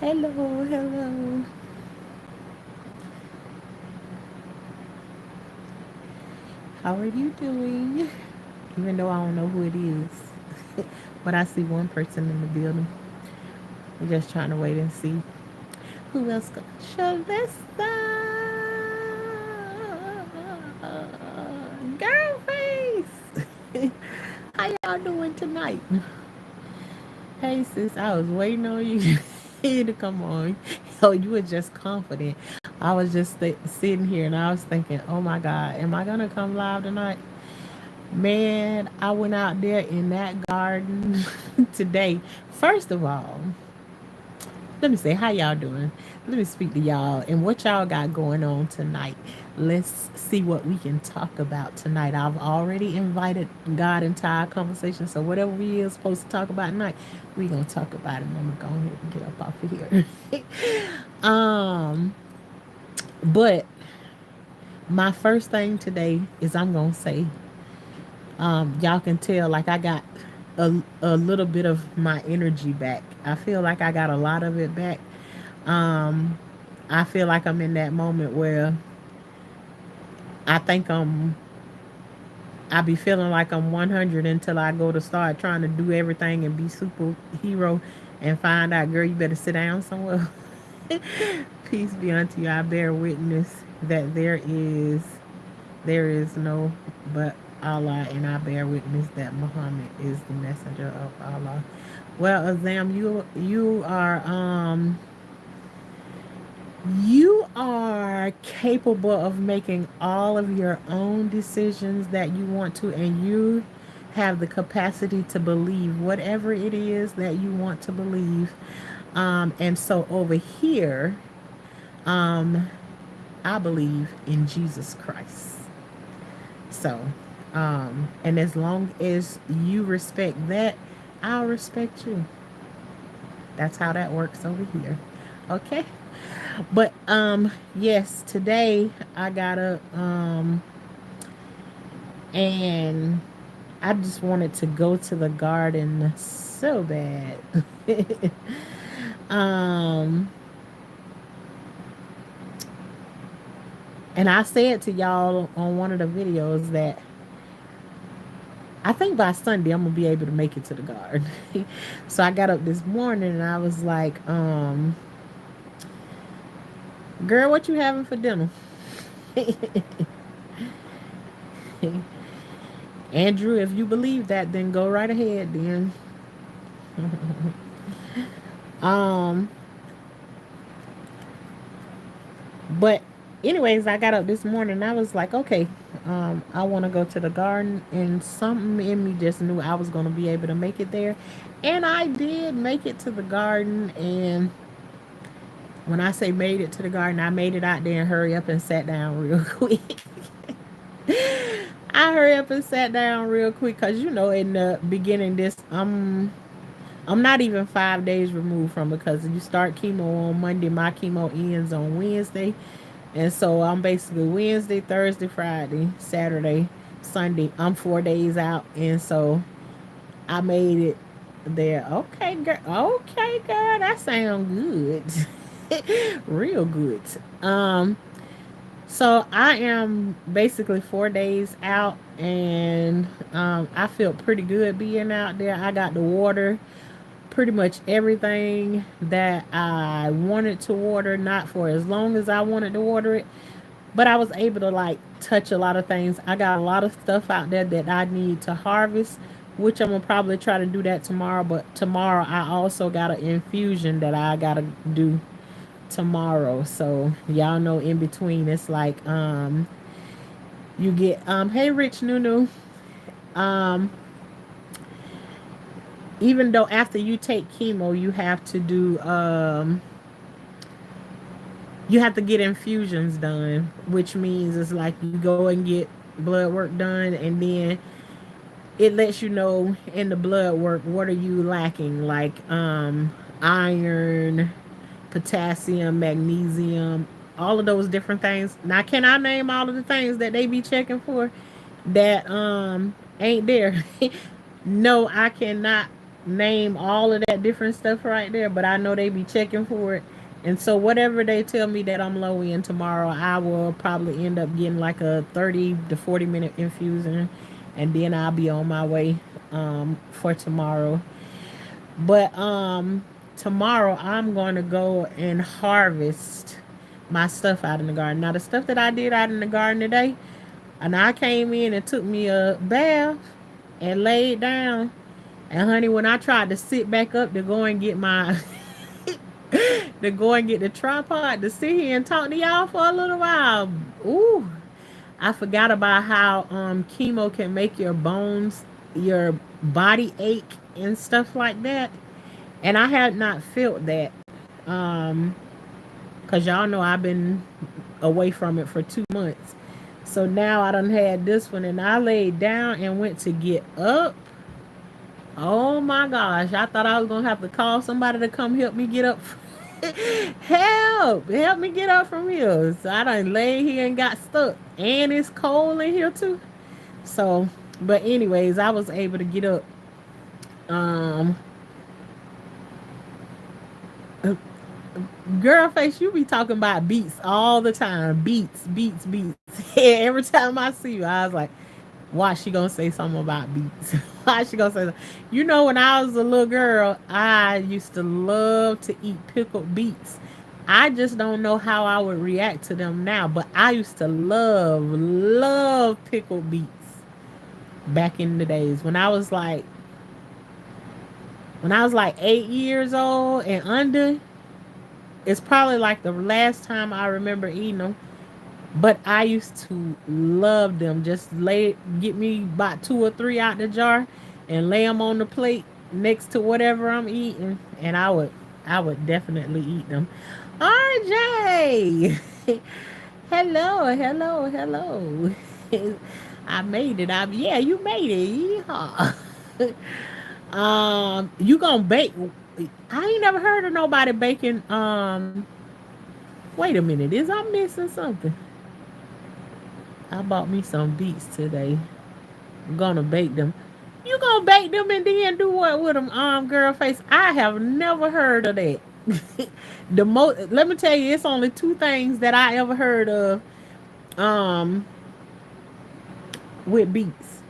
Hello, hello. How are you doing? Even though I don't know who it is, but I see one person in the building. I'm just trying to wait and see who else. Shalissa, girl face. How y'all doing tonight? Hey sis, I was waiting on you to come on. Oh, you were just confident. I was just sitting here and I was thinking, oh my God, am I gonna come live tonight? Man, I went out there in that garden today. First of all, let me say, how y'all doing? Let me speak to y'all and what y'all got going on tonight. Let's see what we can talk about tonight. I've already invited God into our conversation, so whatever we are supposed to talk about tonight, we gonna talk about it. And I'm gonna go ahead and get up off of here. But my first thing today is I'm gonna say, y'all can tell like I got a little bit of my energy back. I feel like I got a lot of it back. Um, I feel like I'm in that moment where I think I be feeling like I'm 100 until I go to start trying to do everything and be superhero and find out, girl, you better sit down somewhere. Peace be unto you. I bear witness that there is no but Allah, and I bear witness that Muhammad is the messenger of Allah. Well, Azam, you are capable of making all of your own decisions that you want to, and you have the capacity to believe whatever it is that you want to believe. And so over here, um, I believe in Jesus Christ. So, and as long as you respect that, I'll respect you. That's how that works over here. Okay. But yes, today I got up and I just wanted to go to the garden so bad. um and I said to y'all on one of the videos that I think by Sunday I'm gonna be able to make it to the garden. So I got up this morning and I was like, girl, what you having for dinner? Andrew, if you believe that, then go right ahead then. um but anyways, I got up this morning and I was like, okay, I want to go to the garden, and something in me just knew I was going to be able to make it there, and I did make it to the garden. And when I say made it to the garden, I made it out there and hurry up and sat down real quick. I hurry up and sat down real quick because in the beginning, I'm not even 5 days removed from it, because you start chemo on Monday. My chemo ends on Wednesday. And so I'm basically Wednesday, Thursday, Friday, Saturday, Sunday. I'm 4 days out. And so I made it there. Okay, girl. Okay, girl. That sounds good. Real good. Um, so I am basically 4 days out, and I feel pretty good being out there. I got the water pretty much everything that I wanted to water, not for as long as I wanted to water it, but I was able to like touch a lot of things. I got a lot of stuff out there that I need to harvest, which I'm gonna probably try to do that tomorrow. But tomorrow I also got an infusion that I gotta do tomorrow. So y'all know, in between it's like you get hey Rich Nunu. Um Even though after you take chemo you have to get infusions done, which means it's like you go and get blood work done, and then it lets you know in the blood work what are you lacking, like iron, potassium, magnesium, all of those different things. Now, can I name all of the things that they be checking for that ain't there? No, I cannot. name all of that different stuff right there, but I know they be checking for it. And so whatever they tell me that I'm low in tomorrow, I will probably end up getting like a 30 to 40-minute infusion, and then I'll be on my way for tomorrow. But tomorrow I'm going to go and harvest my stuff out in the garden. Now the stuff that I did out in the garden today, and I came in and took me a bath and laid down. And honey, when I tried to sit back up to go and get my to go and get the tripod to sit here and talk to y'all for a little while, ooh, I forgot about how chemo can make your bones, your body ache and stuff like that. And I had not felt that. Um, Cause y'all know I've been away from it for 2 months. So now I done had this one and I laid down and went to get up. Oh my gosh, I thought I was gonna have to call somebody to come help me get up. Help me get up from here. So I done lay here and got stuck. And it's cold in here too. So, but anyways, I was able to get up. Um, Girl face, you be talking about beats all the time. Beats. Every time I see you, I was like, why she gonna say something about beats? Why she gonna say that? You know, when I was a little girl, I used to love to eat pickled beets. I just don't know how I would react to them now, but I used to love pickled beets back in the days when I was like 8 years old and under. It's probably like the last time I remember eating them. But I used to love them. Just get me about two or three out the jar, and lay them on the plate next to whatever I'm eating, and I would definitely eat them. RJ, hello. I made it. Yeah, you made it. Yeehaw. You gonna bake? I ain't never heard of nobody baking. Wait a minute, is I missing something? I bought me some beets today. I'm gonna bake them. You gonna bake them and then do what with them, girl face? I have never heard of that. Let me tell you, it's only two things that I ever heard of um with beets.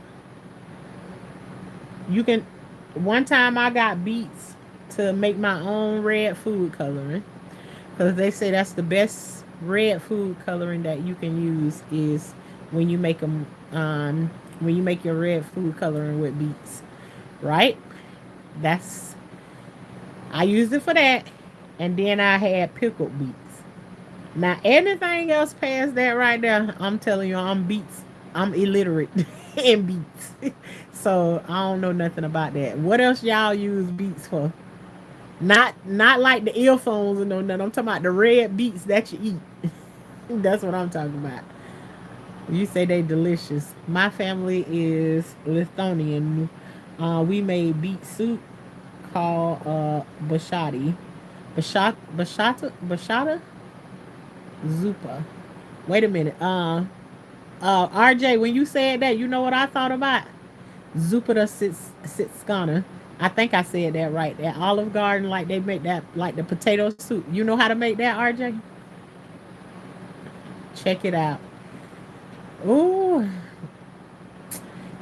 You can One time I got beets to make my own red food coloring because they say that's the best red food coloring that you can use is when you make them when you make your red food coloring with beets, right? That's I used it for that, and then I had pickled beets. Now anything else past that right there, I'm telling you, I'm illiterate in beets. So I don't know nothing about that. What else y'all use beets for? Not like the earphones and no nothing. I'm talking about the red beets that you eat. That's what I'm talking about. You say they delicious. My family is Lithuanian. We made beet soup called bashati. Bashata zupa. Wait a minute. RJ, when you said that, you know what I thought about? Zupita Sitskana. I think I said that right. At Olive Garden, like they make that like the potato soup. You know how to make that, RJ? Check it out. Ooh,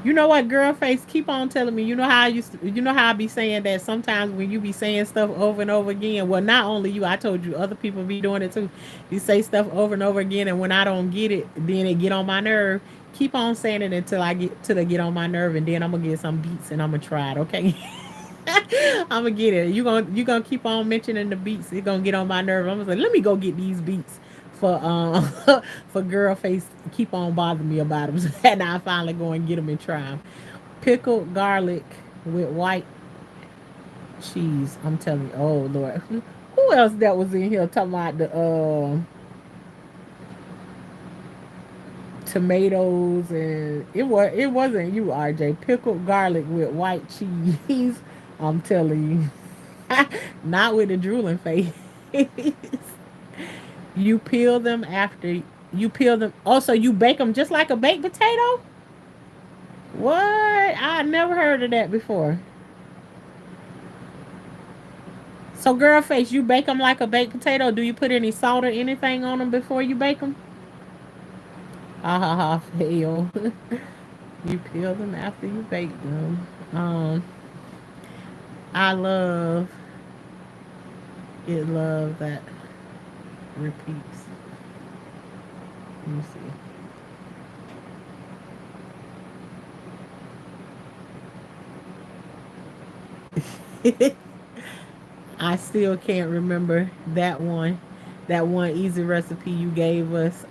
you know what, girl face? Keep on telling me. You know how you know how I be saying that sometimes when you be saying stuff over and over again. Well, not only you, I told you other people be doing it too. You say stuff over and over again, and when I don't get it, then it get on my nerve. Keep on saying it until I get till it get on my nerve, and then I'm gonna get some beats and I'm gonna try it. Okay. I'm gonna get it. You gonna keep on mentioning the beats. It's gonna get on my nerve. I'm gonna say, let me go get these beats for for girl face. Keep on bothering me about them, and I finally go and get them and try them. Pickled garlic with white cheese. I'm telling you, oh Lord, who else that was in here talking about the tomatoes and it wasn't you, RJ. Pickled garlic with white cheese. I'm telling you, not with the drooling face. You peel them after you peel them. Also, you bake them just like a baked potato. What? I never heard of that before. So, girl face, you bake them like a baked potato. Do you put any salt or anything on them before you bake them? Ha ha ha, fail. You peel them after you bake them. I love that repeats. Let me see. I still can't remember that one. That one easy recipe you gave us.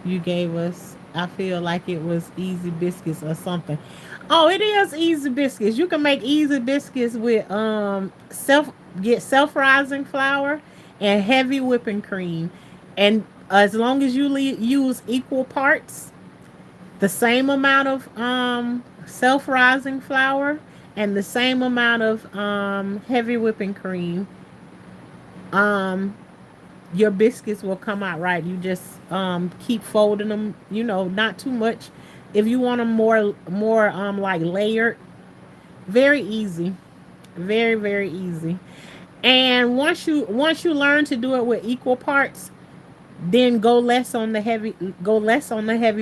You gave us. I feel like it was easy biscuits or something. Oh, it is easy biscuits. You can make easy biscuits with self rising flour and heavy whipping cream, and as long as you use equal parts, the same amount of self rising flour and the same amount of heavy whipping cream, um, your biscuits will come out right. You just keep folding them, not too much. If you want them more like layered, very easy, very very easy. And once you learn to do it with equal parts, then go less on the heavy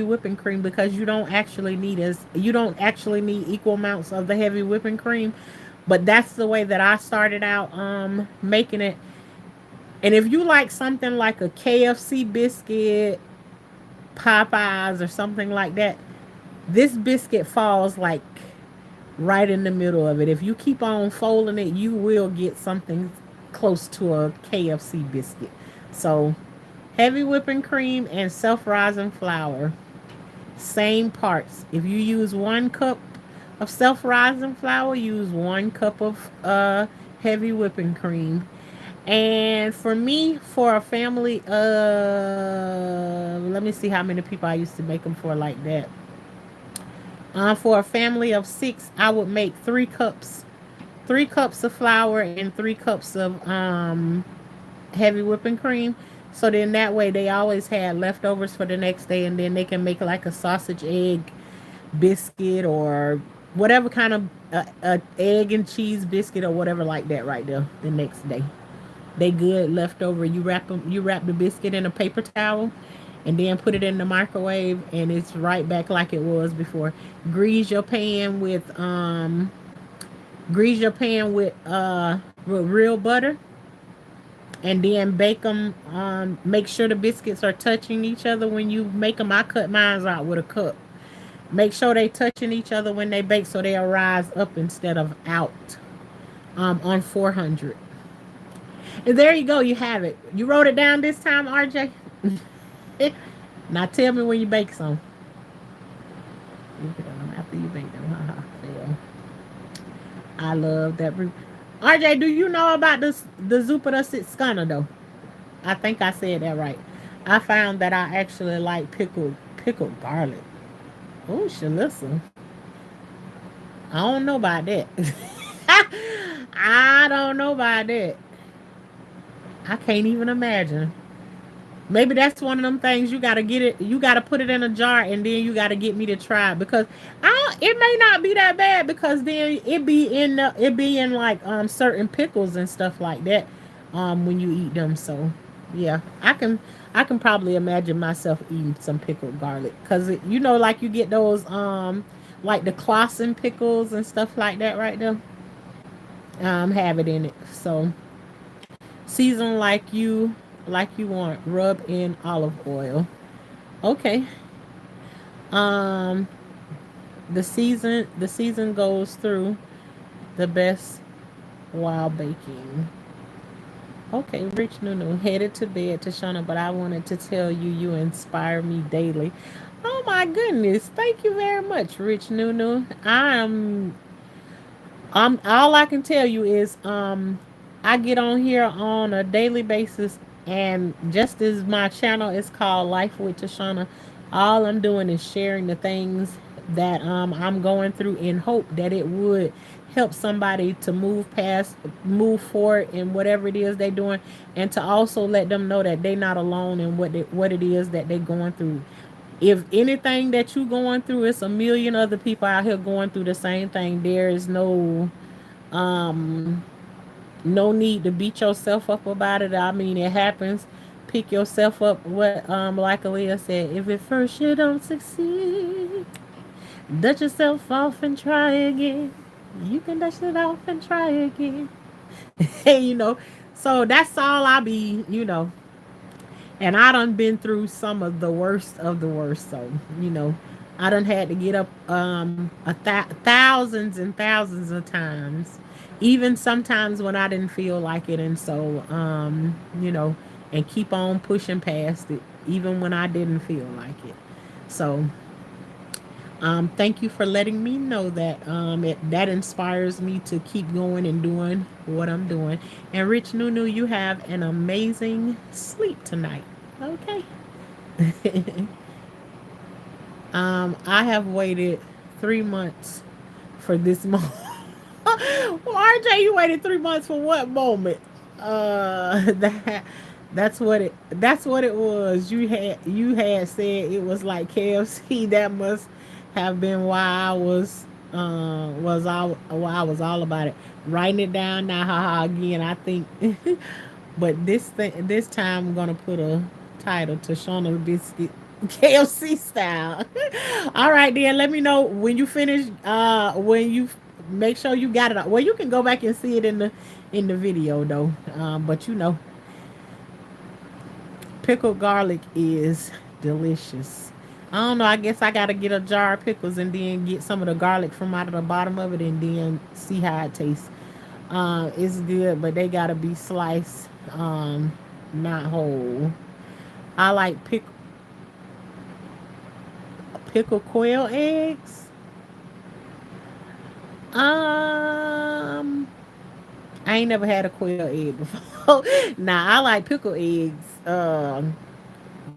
whipping cream, because you don't actually need equal amounts of the heavy whipping cream. But that's the way that I started out making it. And if you like something like a KFC biscuit, Popeyes, or something like that, this biscuit falls like right in the middle of it. If you keep on folding it, you will get something close to a KFC biscuit. So, heavy whipping cream and self rising flour, same parts. If you use 1 cup of self rising flour, use 1 cup of heavy whipping cream. And for me, for a family, let me see how many people I used to make them for like that. For a family of 6, I would make 3 cups, 3 cups of flour and 3 cups of heavy whipping cream. So then that way they always had leftovers for the next day, and then they can make like a sausage egg biscuit or whatever kind of egg and cheese biscuit or whatever like that right there the next day. They good leftover. You wrap the biscuit in a paper towel, and then put it in the microwave, and it's right back like it was before. Grease your pan with grease your pan with real butter, and then bake them. Make sure the biscuits are touching each other when you make them. I cut mine out with a cup. Make sure they touching each other when they bake, so they'll rise up instead of out. On 400. And there you go. You have it. You wrote it down this time, RJ. Now tell me when you bake some. You put them after you bake them. Haha. Fail. I love that. RJ, do you know about the Zupiter Sitscana though? I think I said that right. I found that I actually like pickled garlic. Oh, Shalissa. I don't know about that. I don't know about that. I can't even imagine. Maybe that's one of them things you gotta get it. You gotta put it in a jar, and then you gotta get me to try it, because it may not be that bad, because then it be in like certain pickles and stuff like that when you eat them. So yeah, I can probably imagine myself eating some pickled garlic, because like you get those like the Clausen pickles and stuff like that right there. Have it in it. So season like you want. Rub in olive oil. Okay. Um, the season goes through the best while baking. Okay, Rich Nunu headed to bed, Tashanna, but I wanted to tell you you inspire me daily. Oh my goodness! Thank you very much, Rich Nunu. All I can tell you is I get on here on a daily basis, and just as my channel is called Life with Tashanna, all I'm doing is sharing the things that I'm going through, in hope that it would help somebody to move forward in whatever it is they're doing, and to also let them know that they're not alone in what it is that they're going through. If anything that you going through, it's a million other people out here going through the same thing. There is um no need to beat yourself up about it. I mean, it happens. Pick yourself up. What like Aaliyah said, if at first you don't succeed, dust yourself off and try again. You can dust it off and try again. you know, so that's all I be, and I done been through some of the worst of the worst. So, I done had to get up thousands and thousands of times, even sometimes when I didn't feel like it. And so, and keep on pushing past it, even when I didn't feel like it. So, thank you for letting me know that. That inspires me to keep going and doing what I'm doing. And Rich Nunu, you have an amazing sleep tonight. Okay. I have waited 3 months for this moment. Well, RJ, you waited 3 months for what moment? That's what it was. You had said it was like KFC. That must have been why I was all about it. Writing it down now, haha. Again, I think, but this time I'm gonna put a title: Tashanna Biscuit KFC style. All right, then let me know when you finish. When you make sure you got it. Well, you can go back and see it in the video though. But pickled garlic is delicious. I don't know. I guess I gotta get a jar of pickles and then get some of the garlic from out of the bottom of it and then see how it tastes. It's good, but they gotta be sliced, not whole. I like pickled quail eggs. Um, I ain't never had a quail egg before. Nah, I like pickled eggs.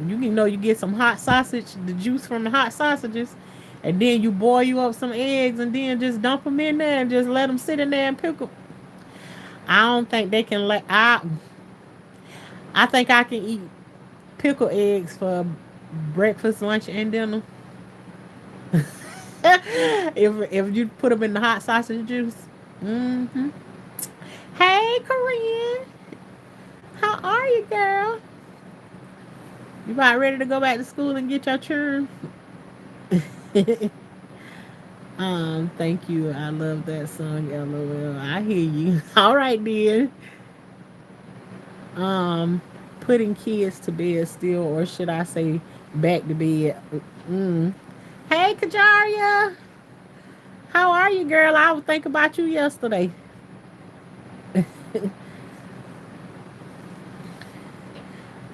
You get some hot sausage, the juice from the hot sausages, and then you boil you up some eggs, and then just dump them in there and just let them sit in there and pickle. I don't think they can let. I think I can eat pickled eggs for breakfast, lunch, and dinner. if you put them in the hot sausage juice. Mm-hmm. Hey, Korean, how are you, girl? You about ready to go back to school and get your churn? Thank you. I love that song. LOL. I hear you. All right, then. Um, putting kids to bed still, or should I say, back to bed? Mm. Hey, Kajaria, how are you, girl? I was thinking about you yesterday.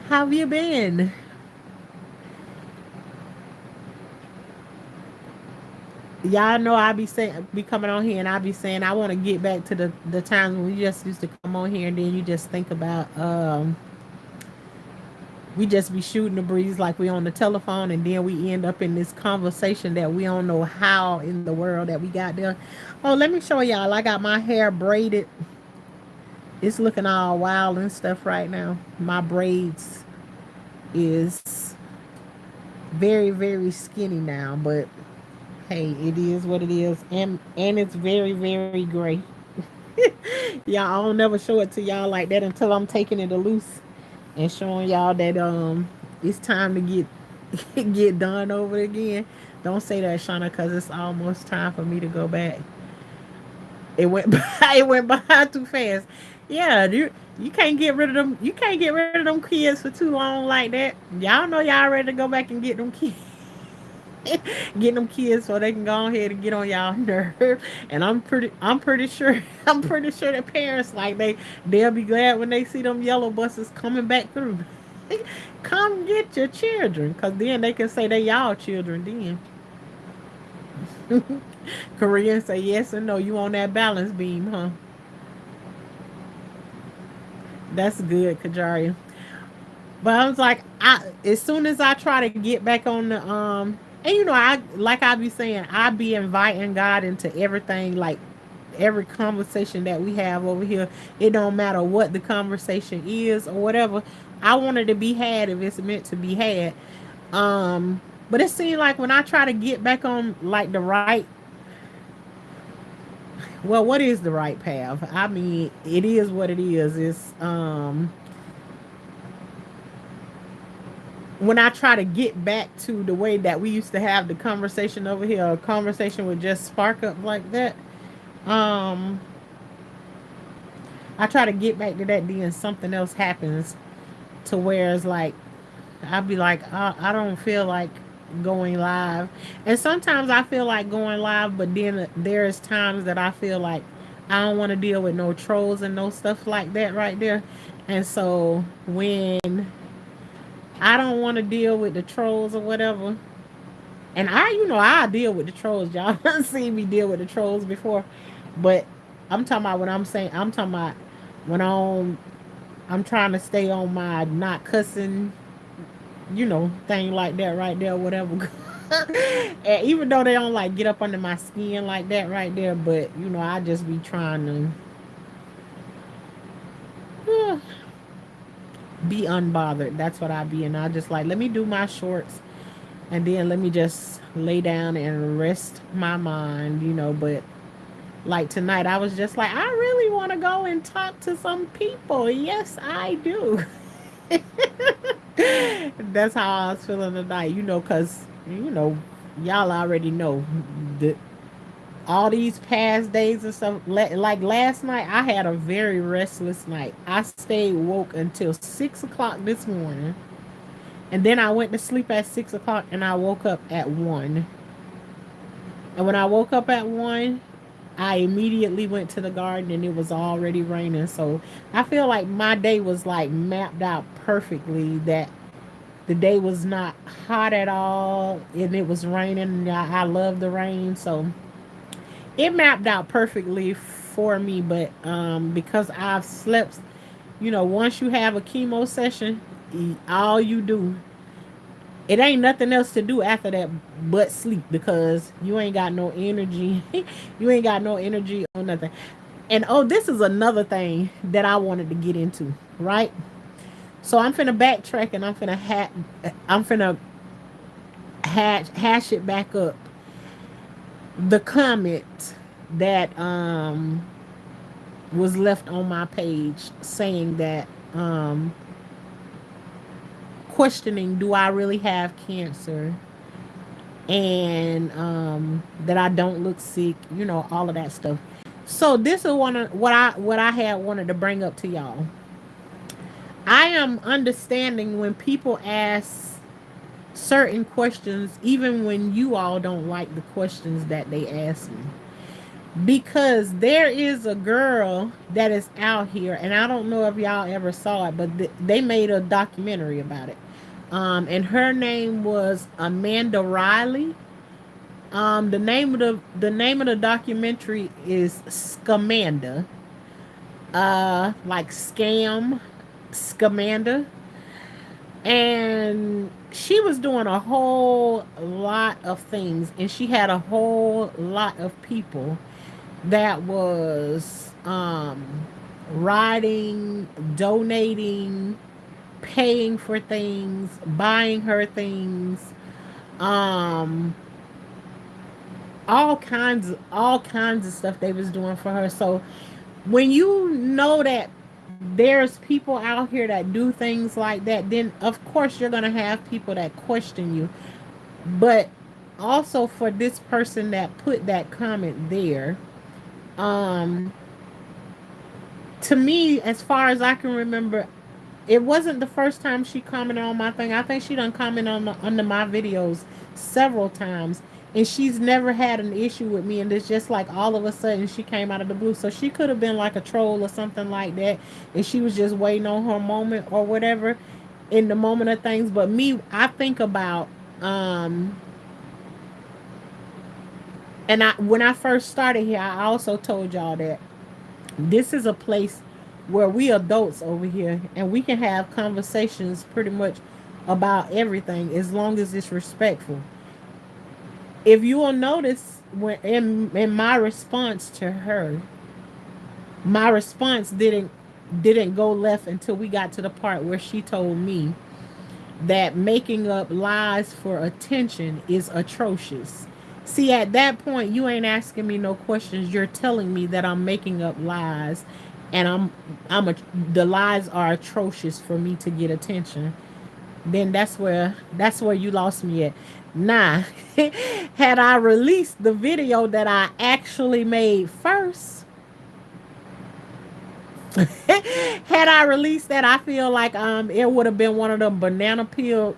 How have you been? Y'all know I be saying, be coming on here, and I be saying I want to get back to the times when we just used to come on here, and then you just think about we just be shooting the breeze like we on the telephone, and then we end up in this conversation that we don't know how in the world that we got there. Oh, let me show y'all. I got my hair braided. It's looking all wild and stuff right now. My braids is very, very skinny now, but hey, it is what it is, and it's very, very gray. Y'all, I don't never show it to y'all like that until I'm taking it loose and showing y'all that it's time to get done over again. Don't say that, Shauna, because it's almost time for me to go back. It went by. It went by too fast. Yeah, you can't get rid of them. You can't get rid of them kids for too long like that. Y'all know y'all ready to go back and get them kids. Get them kids so they can go ahead and get on y'all nerve. And I'm pretty sure I'm pretty sure that parents like they'll be glad when they see them yellow buses coming back through. Come get your children, cause then they can say they y'all children. Then Koreans say yes and no. You on that balance beam, huh? That's good, Kajaria. But I was like, as soon as I try to get back on the and I like I be saying, I be inviting God into everything, like every conversation that we have over here. It don't matter what the conversation is or whatever. I want it to be had if it's meant to be had. But it seemed like when I try to get back on like the right, well, what is the right path? I mean, it is what it is. It's when I try to get back to the way that we used to have the conversation over here, a conversation would just spark up like that. Um, I try to get back to that, then something else happens to where it's like I'd be like, I don't feel like going live, and sometimes I feel like going live, but then there's times that I feel like I don't want to deal with no trolls and no stuff like that right there, and so when I don't want to deal with the trolls or whatever. And I deal with the trolls. Y'all done seen me deal with the trolls before. But I'm talking about when I'm saying, I'm talking about when I'm trying to stay on my not cussing, thing like that right there, whatever. And even though they don't like get up under my skin like that right there, but I just be trying to be unbothered. That's what I be. And I just like, let me do my shorts and then let me just lay down and rest my mind, but like tonight, I was just like, I really want to go and talk to some people. Yes, I do. That's how I was feeling tonight, because, y'all already know that all these past days and stuff. Like last night, I had a very restless night. I stayed woke until 6 o'clock this morning. And then I went to sleep at 6 o'clock and I woke up at 1. And when I woke up at 1, I immediately went to the garden and it was already raining. So I feel like my day was like mapped out perfectly. That the day was not hot at all and it was raining. I love the rain. So it mapped out perfectly for me. But because I've slept, once you have a chemo session, all you do, it ain't nothing else to do after that but sleep because you ain't got no energy. You ain't got no energy or nothing. And oh, this is another thing that I wanted to get into, right? So I'm finna backtrack and I'm finna hash it back up. The comment that was left on my page saying that questioning, do I really have cancer, and that I don't look sick, all of that stuff. So this is one of what I had wanted to bring up to y'all. I am understanding when people ask certain questions, even when you all don't like the questions that they ask me. Because there is a girl that is out here, and I don't know if y'all ever saw it, but they made a documentary about it. And her name was Amanda Riley. The name of the documentary is Scamanda. Like scam, Scamanda. And she was doing a whole lot of things, and she had a whole lot of people that was writing, donating, paying for things, buying her things, um all kinds of stuff they was doing for her. So when you know that there's people out here that do things like that, then of course you're gonna have people that question you. But also for this person that put that comment there, um to me, as far as I can remember, it wasn't the first time she commented on my thing. I think she done commented under my videos several times, and she's never had an issue with me. And it's just like all of a sudden she came out of the blue. So she could have been like a troll or something like that, and she was just waiting on her moment or whatever in the moment of things. But me, I think about and I when I first started here, I also told y'all that this is a place where we adults over here and we can have conversations pretty much about everything as long as it's respectful. If you will notice, when in my response to her, my response didn't go left until we got to the part where she told me that making up lies for attention is atrocious. See, at that point, you ain't asking me no questions. You're telling me that I'm making up lies, and the lies are atrocious for me to get attention. Then that's where you lost me at. Nah, had I released the video that I actually made first, had I released that, I feel like it would have been one of the banana peel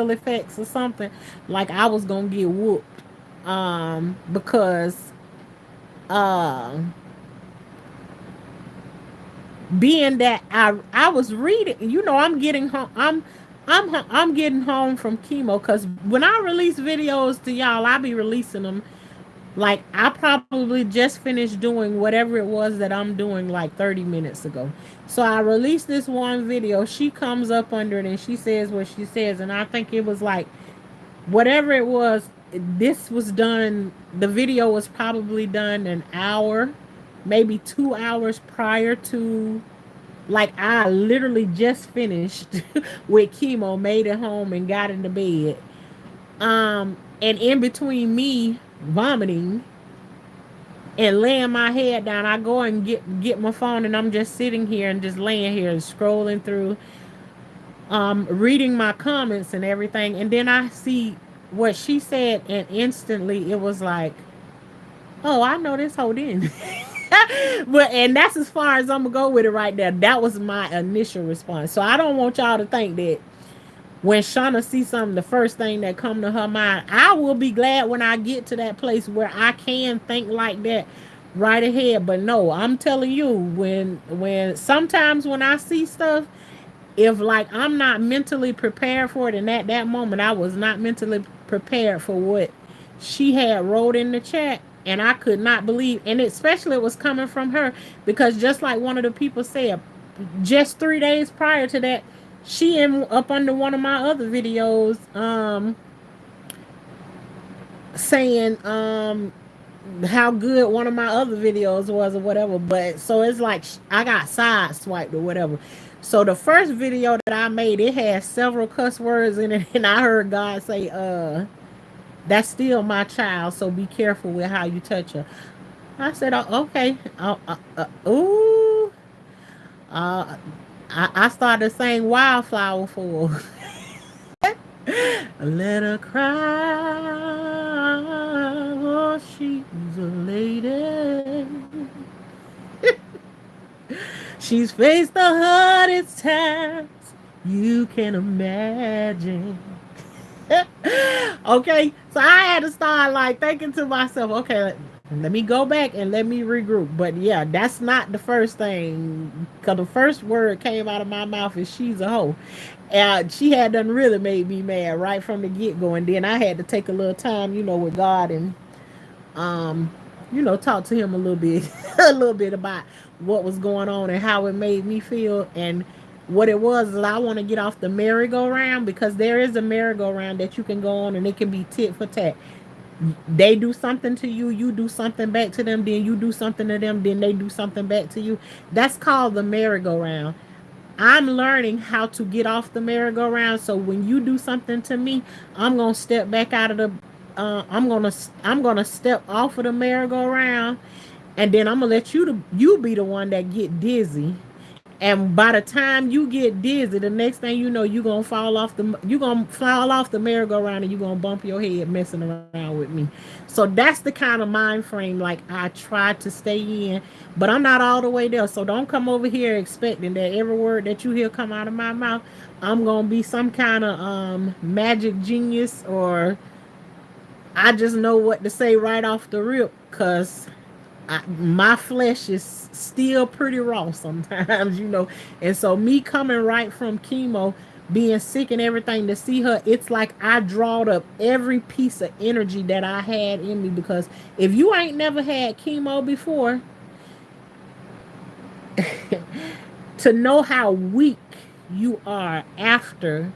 effects or something. Like I was gonna get whooped. Because uh being that I was reading, I'm getting home. I'm getting home from chemo because when I release videos to y'all, I be releasing them. Like I probably just finished doing whatever it was that I'm doing like 30 minutes ago. So I released this one video. She comes up under it and she says what she says, and I think it was like whatever it was. This was done. The video was probably done an hour, maybe 2 hours prior to, like, I literally just finished with chemo, made it home and got into bed. And in between me vomiting and laying my head down, I go and get my phone, and I'm just sitting here and just laying here and scrolling through, reading my comments and everything, and then I see what she said, and instantly it was like, oh, I know this whole didn't. But and that's as far as I'm gonna go with it right there. That was my initial response. So I don't want y'all to think that when Shauna sees something, the first thing that come to her mind. I will be glad when I get to that place where I can think like that right ahead. But no, I'm telling you, when sometimes when I see stuff, if like I'm not mentally prepared for it, and at that moment I was not mentally prepared for what she had wrote in the chat, and I could not believe, and especially it was coming from her, because just like one of the people said, just 3 days prior to that, she in up under one of my other videos, saying how good one of my other videos was or whatever. But so it's like I got side swiped or whatever. So the first video that I made, it had several cuss words in it, and I heard God say, that's still my child, so be careful with how you touch her. I said, oh, okay. Ooh. Uh, I started saying Wildflower for her. Let her cry, oh, she's a lady. She's faced the hardest times you can imagine. Okay, so I had to start like thinking to myself, okay, let me go back and let me regroup. But yeah, that's not the first thing, because the first word came out of my mouth is she's a hoe. And she had done really made me mad right from the get go. And then I had to take a little time, with God, and um, talk to him a little bit, a little bit about what was going on and how it made me feel. And what it was is I want to get off the merry-go-round, because there is a merry-go-round that you can go on, and it can be tit for tat. They do something to you, you do something back to them, then you do something to them, then they do something back to you. That's called the merry-go-round. I'm learning how to get off the merry-go-round. So when you do something to me, I'm gonna step back out of the. I'm gonna step off of the merry-go-round, and then I'm gonna let you be the one that get dizzy. And by the time you get dizzy, the next thing you know, you gonna fall off the merry-go-round, and you gonna bump your head messing around with me. So that's the kind of mind frame like I try to stay in, but I'm not all the way there. So don't come over here expecting that every word that you hear come out of my mouth, I'm gonna be some kind of magic genius, or I just know what to say right off the rip, cause my flesh is still pretty raw sometimes, And so me coming right from chemo, being sick and everything, to see her, it's like I drawed up every piece of energy that I had in me. Because if you ain't never had chemo before, to know how weak you are after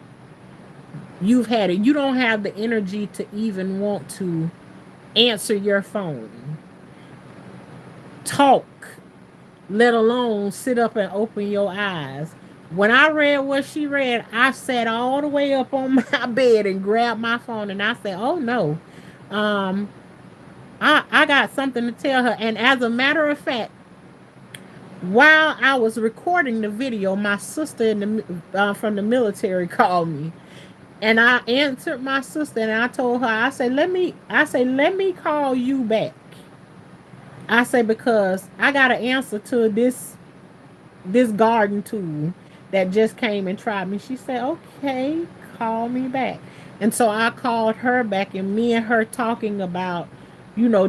you've had it, you don't have the energy to even want to answer your phone, talk, let alone sit up and open your eyes. When I read what she read, I sat all the way up on my bed and grabbed my phone and I said, "Oh no, um, I got something to tell her." And as a matter of fact, while I was recording the video, my sister from the military called me, and I answered my sister and I told her, let me call you back. I say because I got an answer to this garden tool that just came and tried me. She said, "Okay, call me back." And so I called her back, and me and her talking about,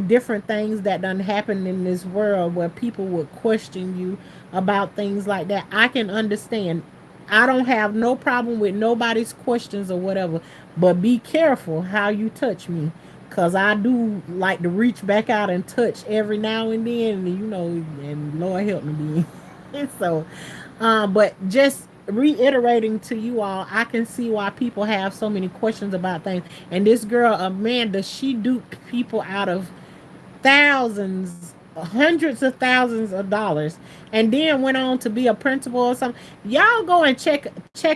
different things that done happened in this world where people would question you about things like that. I can understand. I don't have no problem with nobody's questions or whatever, but be careful how you touch me. Cause I do like to reach back out and touch every now and then, and Lord help me then. So, but just reiterating to you all, I can see why people have so many questions about things. And this girl, Amanda, she duped people out of thousands, hundreds of thousands of dollars, and then went on to be a principal or something. Y'all go and check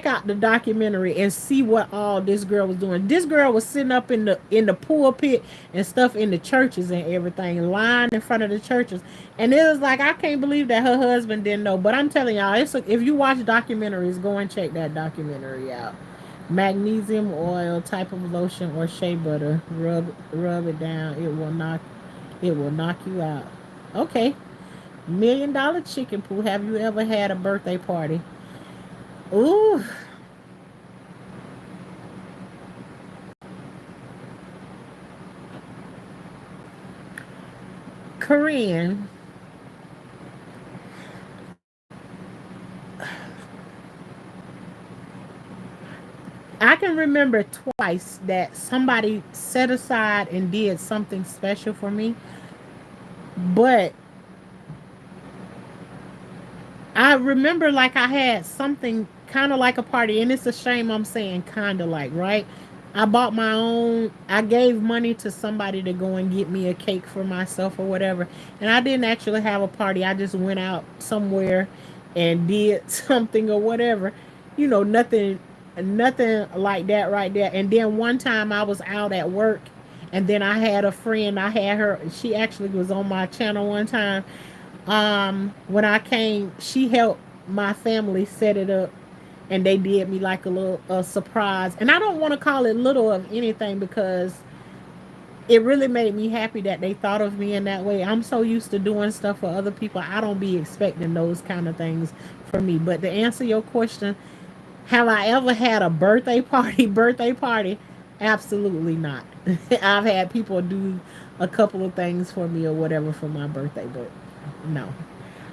out the documentary and see what all this girl was doing. This girl was sitting up in the pulpit and stuff in the churches and everything, lying in front of the churches. And it was like, I can't believe that her husband didn't know. But I'm telling y'all, if you watch documentaries, go and check that documentary out. Magnesium oil type of lotion or shea butter, rub it down. It will knock you out. Okay. $1 million chicken poo. Have you ever had a birthday party? Ooh, Korean. I can remember twice that somebody set aside and did something special for me, but I remember like I had something kind of like a party, and it's a shame I'm saying kind of like, right? I bought my own, I gave money to somebody to go and get me a cake for myself or whatever. And I didn't actually have a party. I just went out somewhere and did something or whatever. Nothing like that right there. And then one time I was out at work, and then I had a friend, I had her, she actually was on my channel one time. When I came, she helped my family set it up, and they did me like a little surprise. And I don't want to call it little of anything because it really made me happy that they thought of me in that way. I'm so used to doing stuff for other people, I don't be expecting those kind of things for me. But to answer your question, have I ever had a birthday party? Birthday party? Absolutely not. I've had people do a couple of things for me or whatever for my birthday, but no.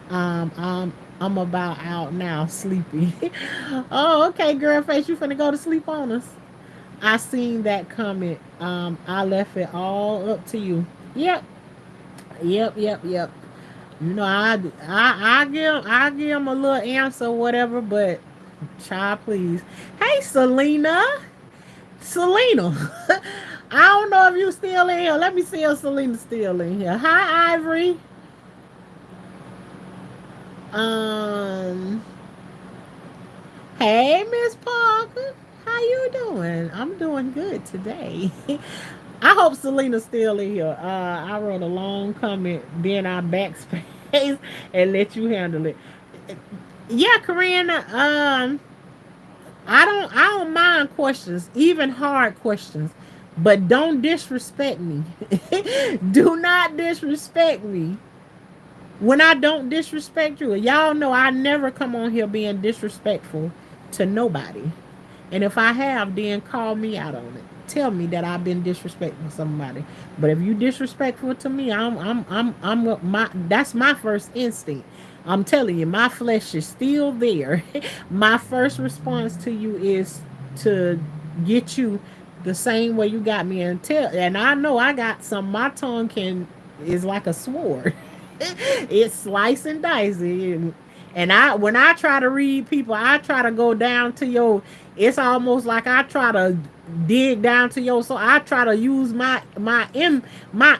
I'm about out now, sleepy. Oh, okay, girl face, you finna go to sleep on us. I seen that comment. I left it all up to you. Yep, yep. I give him a little answer, whatever. But child, please. Hey, Selena. I don't know if you still in here. Let me see if Selena's still in here. Hi, Ivory. Um, hey, Miss Parker. How you doing? I'm doing good today. I hope Selena's still in here. I wrote a long comment, then I backspace and let you handle it. Yeah, Corinne. I don't mind questions, even hard questions, but don't disrespect me. Do not disrespect me. When I don't disrespect you, y'all know I never come on here being disrespectful to nobody. And if I have, then call me out on it. Tell me that I've been disrespecting somebody. But if you disrespectful to me, I'm my that's my first instinct. I'm telling you, my flesh is still there. My first response to you is to get you the same way you got me, and I know I got some. My tongue can is like a sword. It's slice and dice. And I when I try to read people, I try to go down to your, it's almost like I try to dig down to your, so I try to use my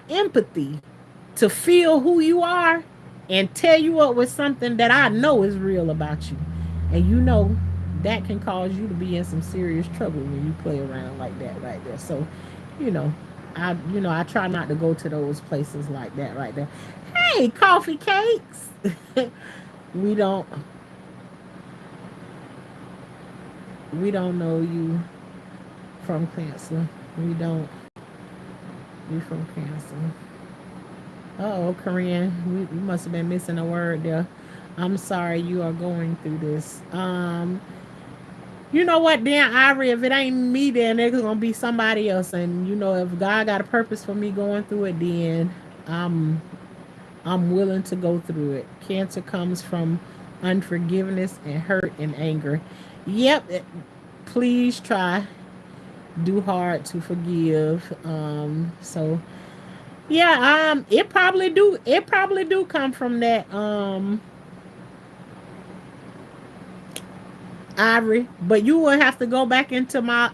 empathy to feel who you are and tell you up with something that I know is real about you. And you know that can cause you to be in some serious trouble when you play around like that right there. So, you know, I try not to go to those places like that right there. Hey, coffee cakes. we don't we don't know you from Cancer. We don't. We from Cancer. Oh, Korean, we must have been missing a word there. I'm sorry you are going through this. You know what, then Ivory, if it ain't me, then it's gonna be somebody else. And you know, if God got a purpose for me going through it, then I'm I'm willing to go through it. Cancer comes from unforgiveness and hurt and anger. Yep, please try do hard to forgive. So yeah, it probably do come from that Ivory, but you would have to go back into my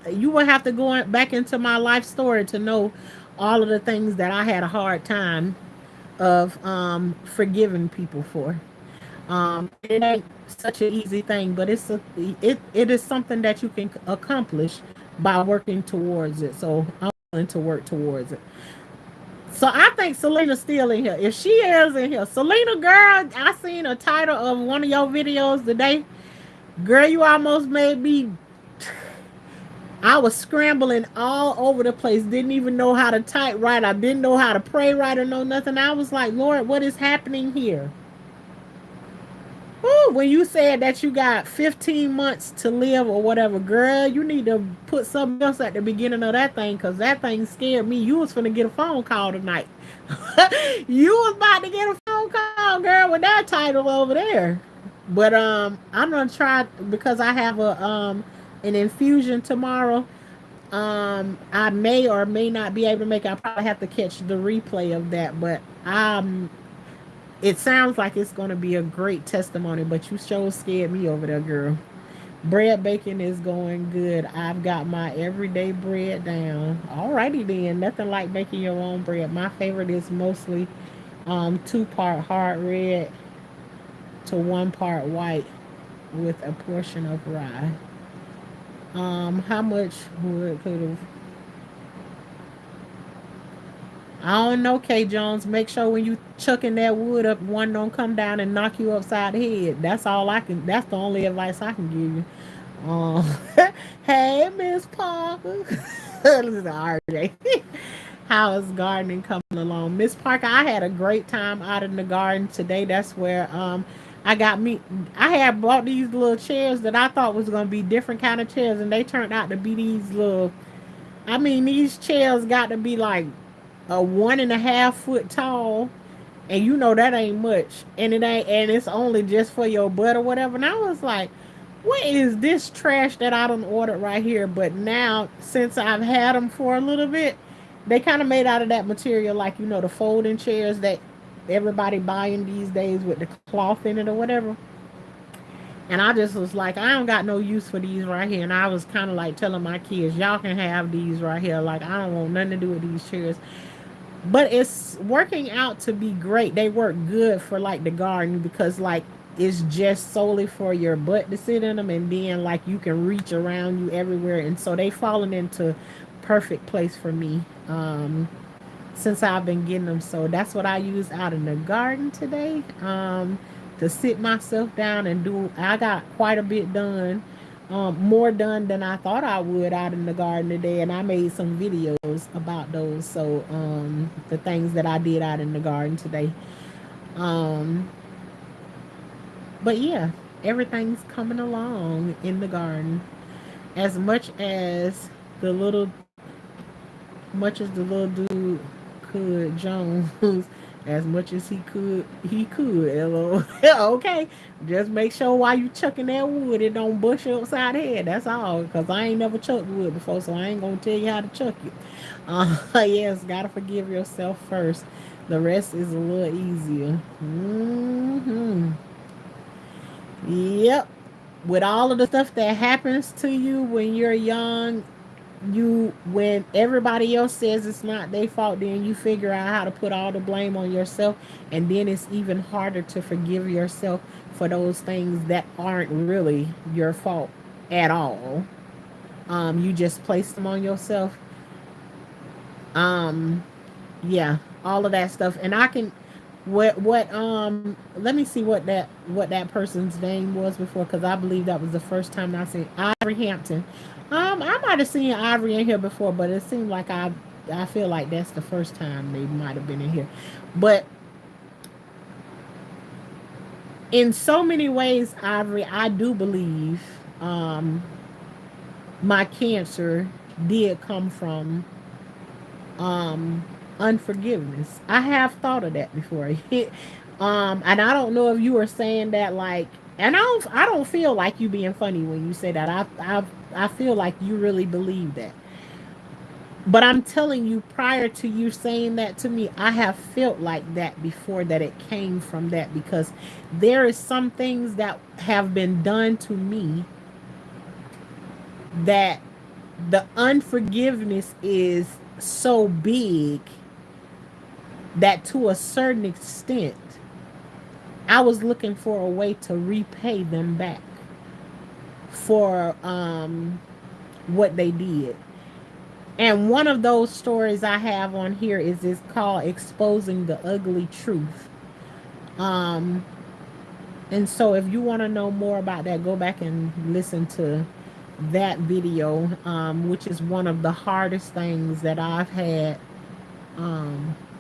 life story to know all of the things that I had a hard time of forgiving people for. It ain't such an easy thing, but it is something that you can accomplish by working towards it. So I'm willing to work towards it. So I think Selena's still in here. If she is in here, Selena girl, I seen a title of one of your videos today. Girl, you almost made me. I was scrambling all over the place. Didn't even know how to type right. I didn't know how to pray right or know nothing. I was like, Lord, what is happening here? Ooh, when you said that you got 15 months to live or whatever, girl, you need to put something else at the beginning of that thing because that thing scared me. You was finna get a phone call tonight. You was about to get a phone call, girl, with that title over there. But I'm gonna try because I have a an infusion tomorrow. I may or may not be able to make it. I probably have to catch the replay of that, but it sounds like it's going to be a great testimony, but you sure scared me over there, girl. Bread baking is going good. I've got my everyday bread down. Alrighty then. Nothing like making your own bread. My favorite is mostly 2 part hard red to 1 part white with a portion of rye. How much wood could have I don't know, K Jones. Make sure when you chucking that wood up, one don't come down and knock you upside the head. That's all I can. That's the only advice I can give you. Hey, Miss Parker. This is RJ. How is gardening coming along, Miss Parker? I had a great time out in the garden today. That's where I got me. I had bought these little chairs that I thought was gonna be different kind of chairs, and they turned out to be these little. I mean, these chairs got to be like a 1.5 foot tall, and you know that ain't much, and it ain't, and it's only just for your butt or whatever. And I was like, what is this trash that I done ordered right here? But now, since I've had them for a little bit, they kind of made out of that material, like the folding chairs that everybody buying these days with the cloth in it or whatever. And I just was like, I don't got no use for these right here. And I was kind of like telling my kids, y'all can have these right here. Like, I don't want nothing to do with these chairs. But it's working out to be great. They work good for like the garden because like it's just solely for your butt to sit in them, and then like you can reach around you everywhere, and so they fallen into perfect place for me since I've been getting them. So that's what I use out in the garden today, to sit myself down and do. I got quite a bit done, more done than I thought I would out in the garden today, and I made some videos about those. So the things that I did out in the garden today. Um, but yeah, everything's coming along in the garden as the little much as the little dude could Jones, as much as he could. Lol. Okay, just make sure while you chucking that wood, it don't bush you upside the head. That's all. Cause I ain't never chucked wood before, so I ain't gonna tell you how to chuck it. Yes, gotta forgive yourself first. The rest is a little easier. Yep. With all of the stuff that happens to you when you're young, you when everybody else says it's not their fault, then you figure out how to put all the blame on yourself, and then it's even harder to forgive yourself for those things that aren't really your fault at all. You just place them on yourself. um yeah, all of that stuff. And I can, what let me see what that person's name was before, because I believe that was the first time I seen Ivory Hampton. I might have seen Ivory in here before, but it seemed like I feel like that's the first time they might have been in here. But in so many ways, Ivory, I do believe um my cancer did come from um unforgiveness. I have thought of that before. And I don't know if you were saying that like, and I don't feel like you being funny when you say that. I feel like you really believe that. But I'm telling you, prior to you saying that to me, I have felt like that before, that it came from that, because there is some things that have been done to me that the unforgiveness is so big that to a certain extent I was looking for a way to repay them back for what they did. And one of those stories I have on here is called Exposing the Ugly Truth. Um and so if you want to know more about that, go back and listen to that video, which is one of the hardest things that I've had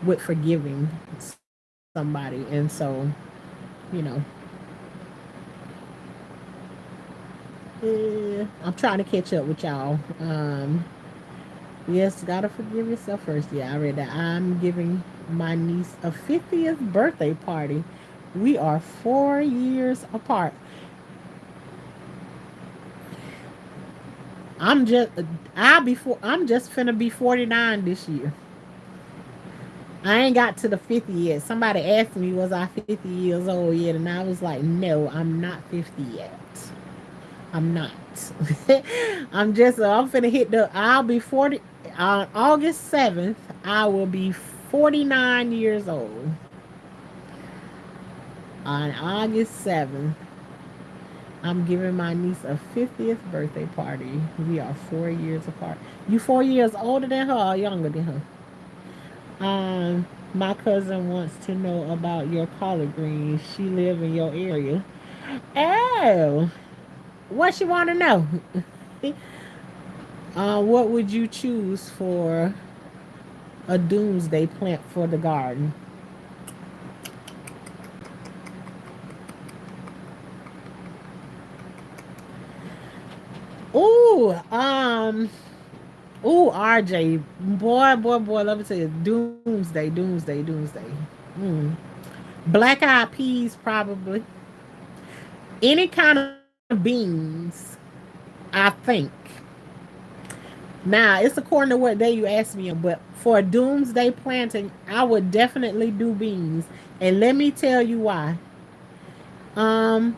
with forgiving somebody. And so, you know, I'm trying to catch up with y'all. Yes, gotta forgive yourself first. Yeah, I read that. I'm giving my niece a 50th birthday party. We are 4 years apart. I'm just I'm just finna be 49 this year. I ain't got to the 50 yet. Somebody asked me, was I 50 years old yet? And I was like, no, I'm not 50 yet. I'm not. I'm finna hit I'll be 40, on August 7th, I will be 49 years old. On August 7th, I'm giving my niece a 50th birthday party. We are 4 years apart. You 4 years older than her or younger than her? My cousin wants to know about your collard greens. She live in your area. Oh, what she want to know? What would you choose for a doomsday plant for the garden? Ooh, ooh, RJ, boy, let me tell you, doomsday, doomsday, doomsday. Mm. Black eyed peas, probably. Any kind of beans, I think. Now, it's according to what day you asked me, but for doomsday planting, I would definitely do beans. And let me tell you why. Um,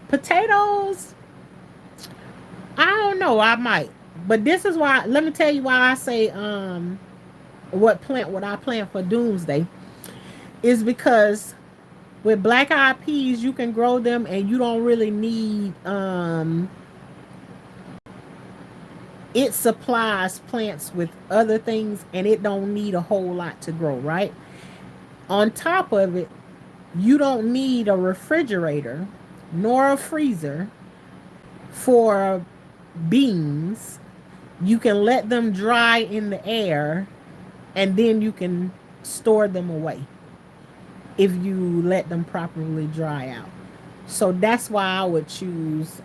Potatoes, I don't know, I might. But this is why, let me tell you why I say what I plant for doomsday is because with black eyed peas you can grow them and you don't really need it supplies plants with other things and it don't need a whole lot to grow, right? On top of it, you don't need a refrigerator nor a freezer for beans. You can let them dry in the air and then you can store them away if you let them properly dry out. So that's why I would choose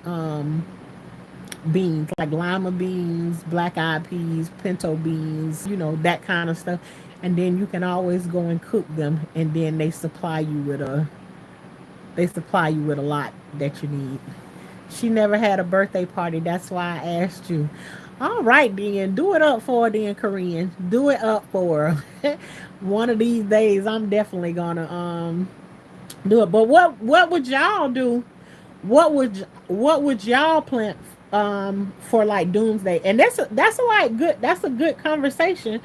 beans like lima beans, black eyed peas, pinto beans, that kind of stuff. And then you can always go and cook them, and then they supply you with a lot that you need. She never had a birthday party. That's why I asked you. All right, then. Do it up for her, then, Korean. Do it up for her. One of these days, I'm definitely gonna do it. But what would y'all do? What would y'all plant for like Doomsday, and that's a like good that's a good conversation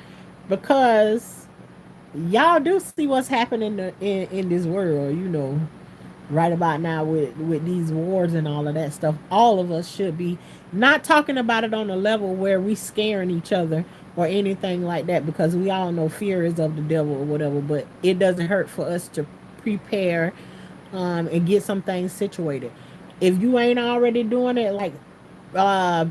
because y'all do see what's happening in this world, right about now with these wars and all of that stuff. All of us should be not talking about it on a level where we scaring each other or anything like that, because we all know fear is of the devil or whatever. But it doesn't hurt for us to prepare, and get some things situated. If you ain't already doing it, uh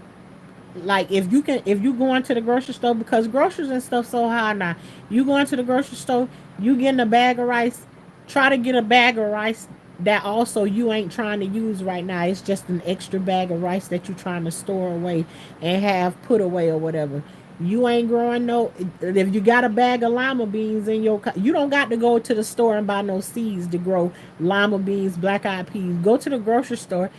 if you going to the grocery store, because groceries and stuff so high now, you going to the grocery store, you getting a bag of rice, try to get a bag of rice that also you ain't trying to use right now. It's just an extra bag of rice that you trying to store away and have put away or whatever. You ain't growing no. If you got a bag of lima beans in your, you don't got to go to the store and buy no seeds to grow lima beans, black eyed peas. Go to the grocery store,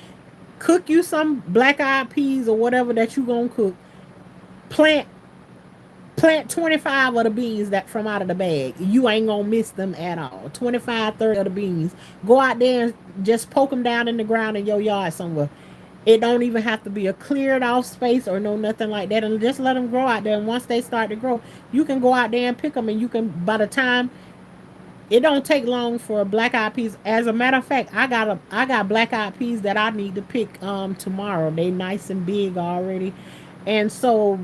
cook you some black eyed peas or whatever that you gonna cook. Plant plant 25 of the beans that from out of the bag. You ain't gonna miss them at all. 25, 30 of the beans. Go out there and just poke them down in the ground in your yard somewhere. It don't even have to be a cleared off space or no nothing like that, and just let them grow out there. And once they start to grow, you can go out there and pick them, and you can, by the time, it don't take long for black eyed peas. As a matter of fact, I got black eyed peas that I need to pick tomorrow. They nice and big already. And so,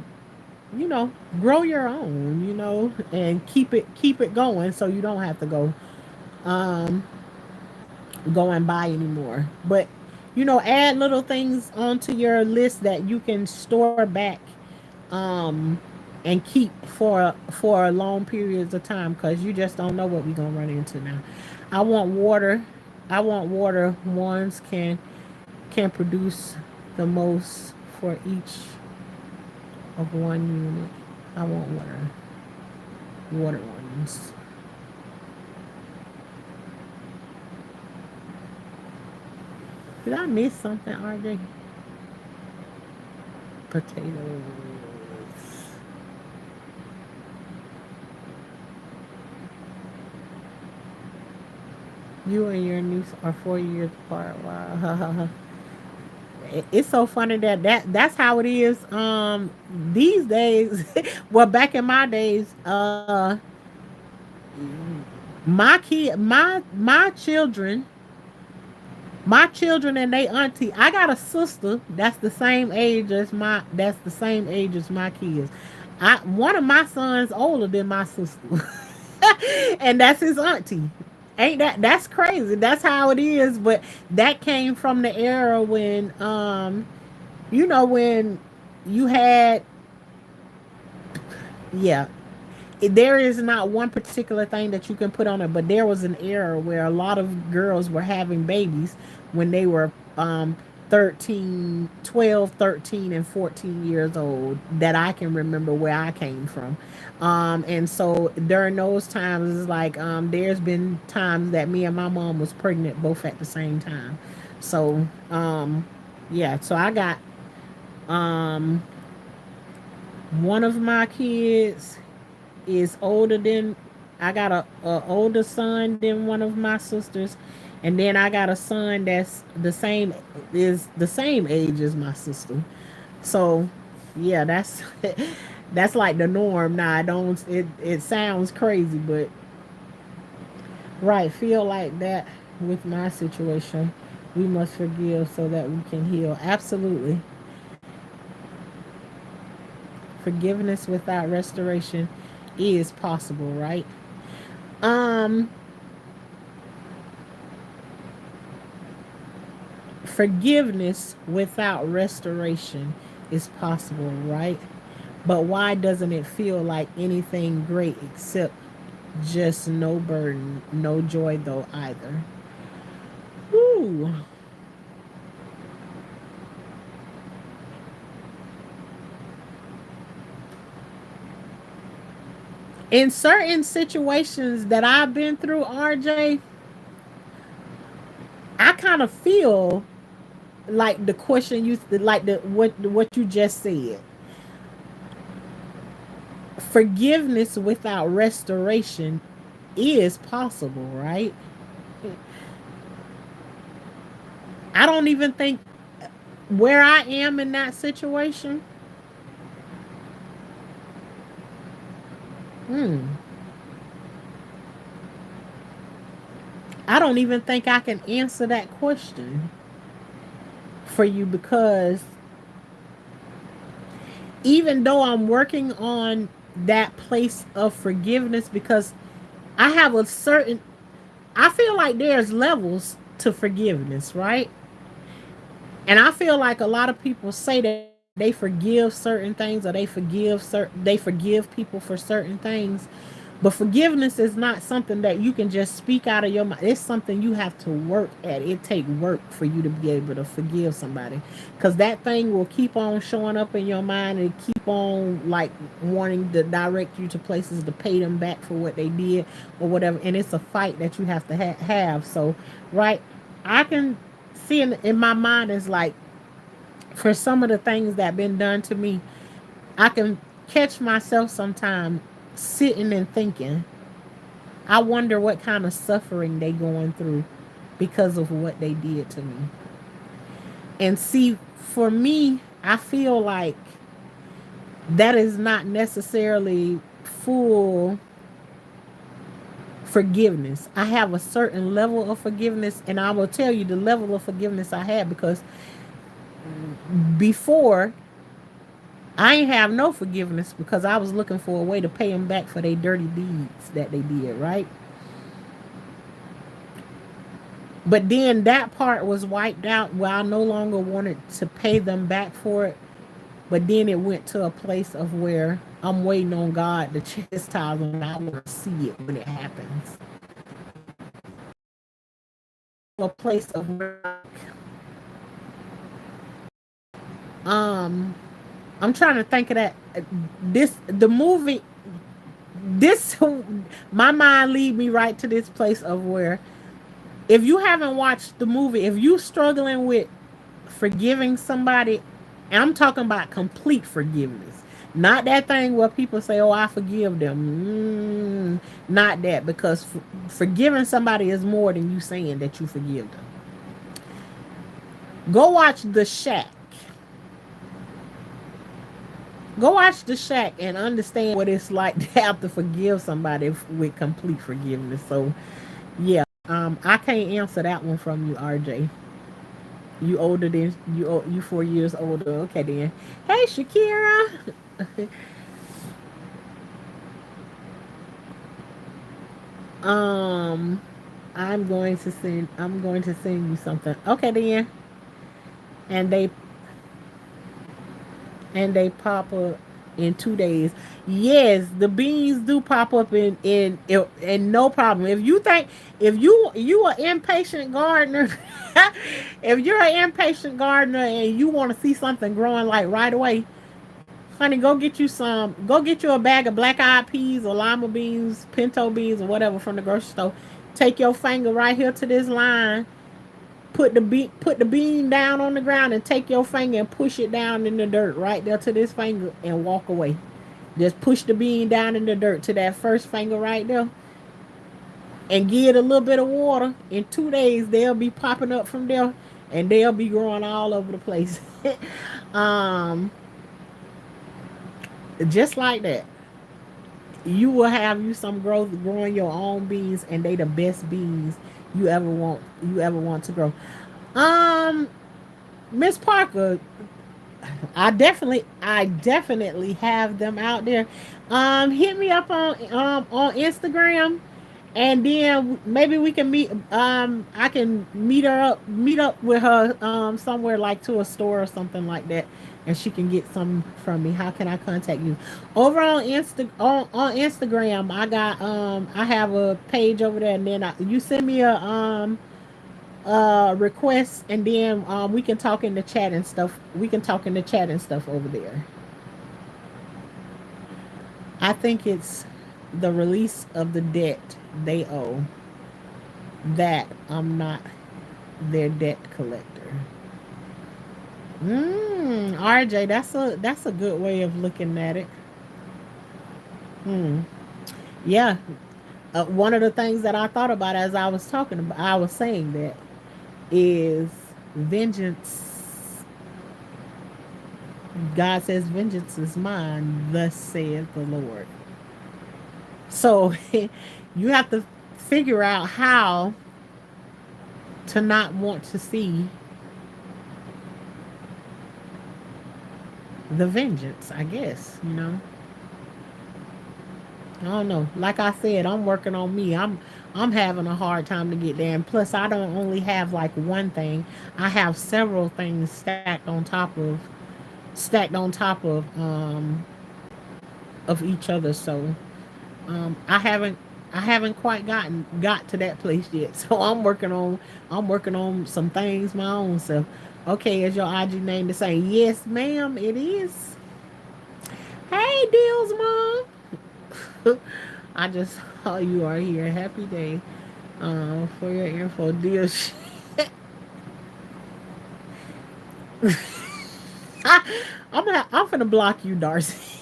you know, grow your own, and keep it going, so you don't have to um go and buy anymore. But add little things onto your list that you can store back, um and keep for long periods of time, because you just don't know what we're gonna run into now. I want water. I want water. Ones can produce the most for each of one unit. I want water. Water ones. Did I miss something, RJ? Potatoes. You and your niece are 4 years apart. Wow. It's so funny that's how it is these days. Well, back in my days, my children and they auntie. I got a sister that's the same age as my kids. One of my sons older than my sister. And that's his auntie. Ain't that's crazy. That's how it is. But that came from the era when when you had, yeah, there is not one particular thing that you can put on it, but there was an era where a lot of girls were having babies when they were 13, 12, 13, and 14 years old, that I can remember where I came from. And so during those times, it's like there's been times that me and my mom was pregnant both at the same time. So yeah, so I got um, one of my kids is older than, I got a older son than one of my sisters, and then I got a son that's the same age as my sister. So yeah, that's that's like the norm now. I don't it sounds crazy, but right, feel like that with my situation. We must forgive so that we can heal. Absolutely. Forgiveness without restoration is possible, right? Um, Forgiveness without restoration is possible, right? But why doesn't it feel like anything great except just no burden, no joy though either? Ooh. In certain situations that I've been through, RJ, I kind of feel like the question you like the what you just said. Forgiveness without restoration is possible, right? I don't even think Where I am in that situation, hmm, I don't even think I can answer that question for you, because even though I'm working on that place of forgiveness, because I have a certain, I feel like there's levels to forgiveness, right? And I feel like a lot of people say that they forgive certain things, or they forgive people for certain things. But forgiveness is not something that you can just speak out of your mouth. It's something you have to work at. It take work for you to be able to forgive somebody, because that thing will keep on showing up in your mind and keep on like wanting to direct you to places to pay them back for what they did or whatever. And it's a fight that you have to have. So, right, I can see in my mind is like, for some of the things that been done to me, I can catch myself sometime sitting and thinking, I wonder what kind of suffering they going through because of what they did to me. And see, for me, I feel like that is not necessarily full forgiveness. I have a certain level of forgiveness, and I will tell you the level of forgiveness I had, because before, I ain't have no forgiveness, because I was looking for a way to pay them back for their dirty deeds that they did, right? But then that part was wiped out where I no longer wanted to pay them back for it. But then it went to a place of where I'm waiting on God to chastise them, and I want to see it when it happens. A place of where, um, I'm trying to think of that. The movie, this, my mind lead me right to this place of where, if you haven't watched the movie, if you struggling with forgiving somebody, and I'm talking about complete forgiveness, not that thing where people say, "Oh, I forgive them." Not that, because forgiving somebody is more than you saying that you forgive them. Go watch The Shack. Go watch The Shack and understand what it's like to have to forgive somebody with complete forgiveness. So, yeah, I can't answer that one from you, RJ. You older than you 4 years older. Okay then. Hey Shakira. um I'm going to send you something. Okay then. And they pop up in 2 days. Yes, the beans do pop up in no problem. If you think, if you are impatient gardener, if you're an impatient gardener and you want to see something growing like right away, honey, go get you a bag of black eyed peas or lima beans, pinto beans or whatever from the grocery store. Take your finger right here to this line. Put the bean down on the ground and take your finger and push it down in the dirt right there to this finger and walk away. Just push the bean down in the dirt to that first finger right there and give it a little bit of water. In 2 days, they'll be popping up from there and they'll be growing all over the place. um, just like that. You will have you some growth growing your own beans, and they the best beans you ever want to grow. Um, Miss Parker, I definitely have them out there. Hit me up on Instagram, and then maybe we can meet. I can meet up with her somewhere, like to a store or something like that, and she can get some from me. How can I contact you? Over on Instagram, I have a page over there, and then you send me a request, and then we can talk in the chat and stuff. We can talk in the chat and stuff over there. I think it's the release of the debt they owe, that I'm not their debt collector. RJ, that's a good way of looking at it. Hmm. Yeah. One of the things that I thought about as I was saying that, is vengeance. God says, "Vengeance is mine," thus saith the Lord. So you have to figure out how to not want to see the vengeance, I guess, you know. I don't know. Like I said, I'm working on me. I'm having a hard time to get there. And plus I don't only have like one thing. I have several things stacked on top of each other. So I haven't quite got to that place yet. So I'm working on some things my own self. Okay, is your IG name the same? Yes, ma'am, it is. Hey, Deals Mom. I just saw you are here. Happy day. For your info, Deals. I'm gonna block you, Darcy.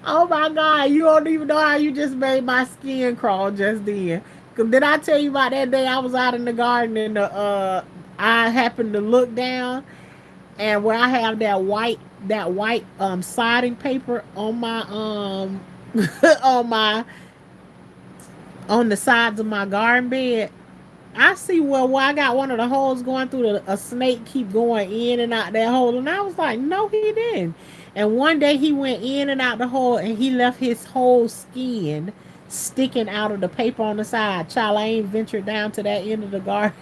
Oh my God, you don't even know how you just made my skin crawl just then. Cause did I tell you about that day I was out in the garden and I happened to look down and where I have that white siding paper on my on my on the sides of my garden bed. I see where I got one of the holes going through a snake keep going in and out that hole, and I was like, no, he didn't. And one day he went in and out the hole, and he left his whole skin sticking out of the paper on the side. Child, I ain't ventured down to that end of the garden.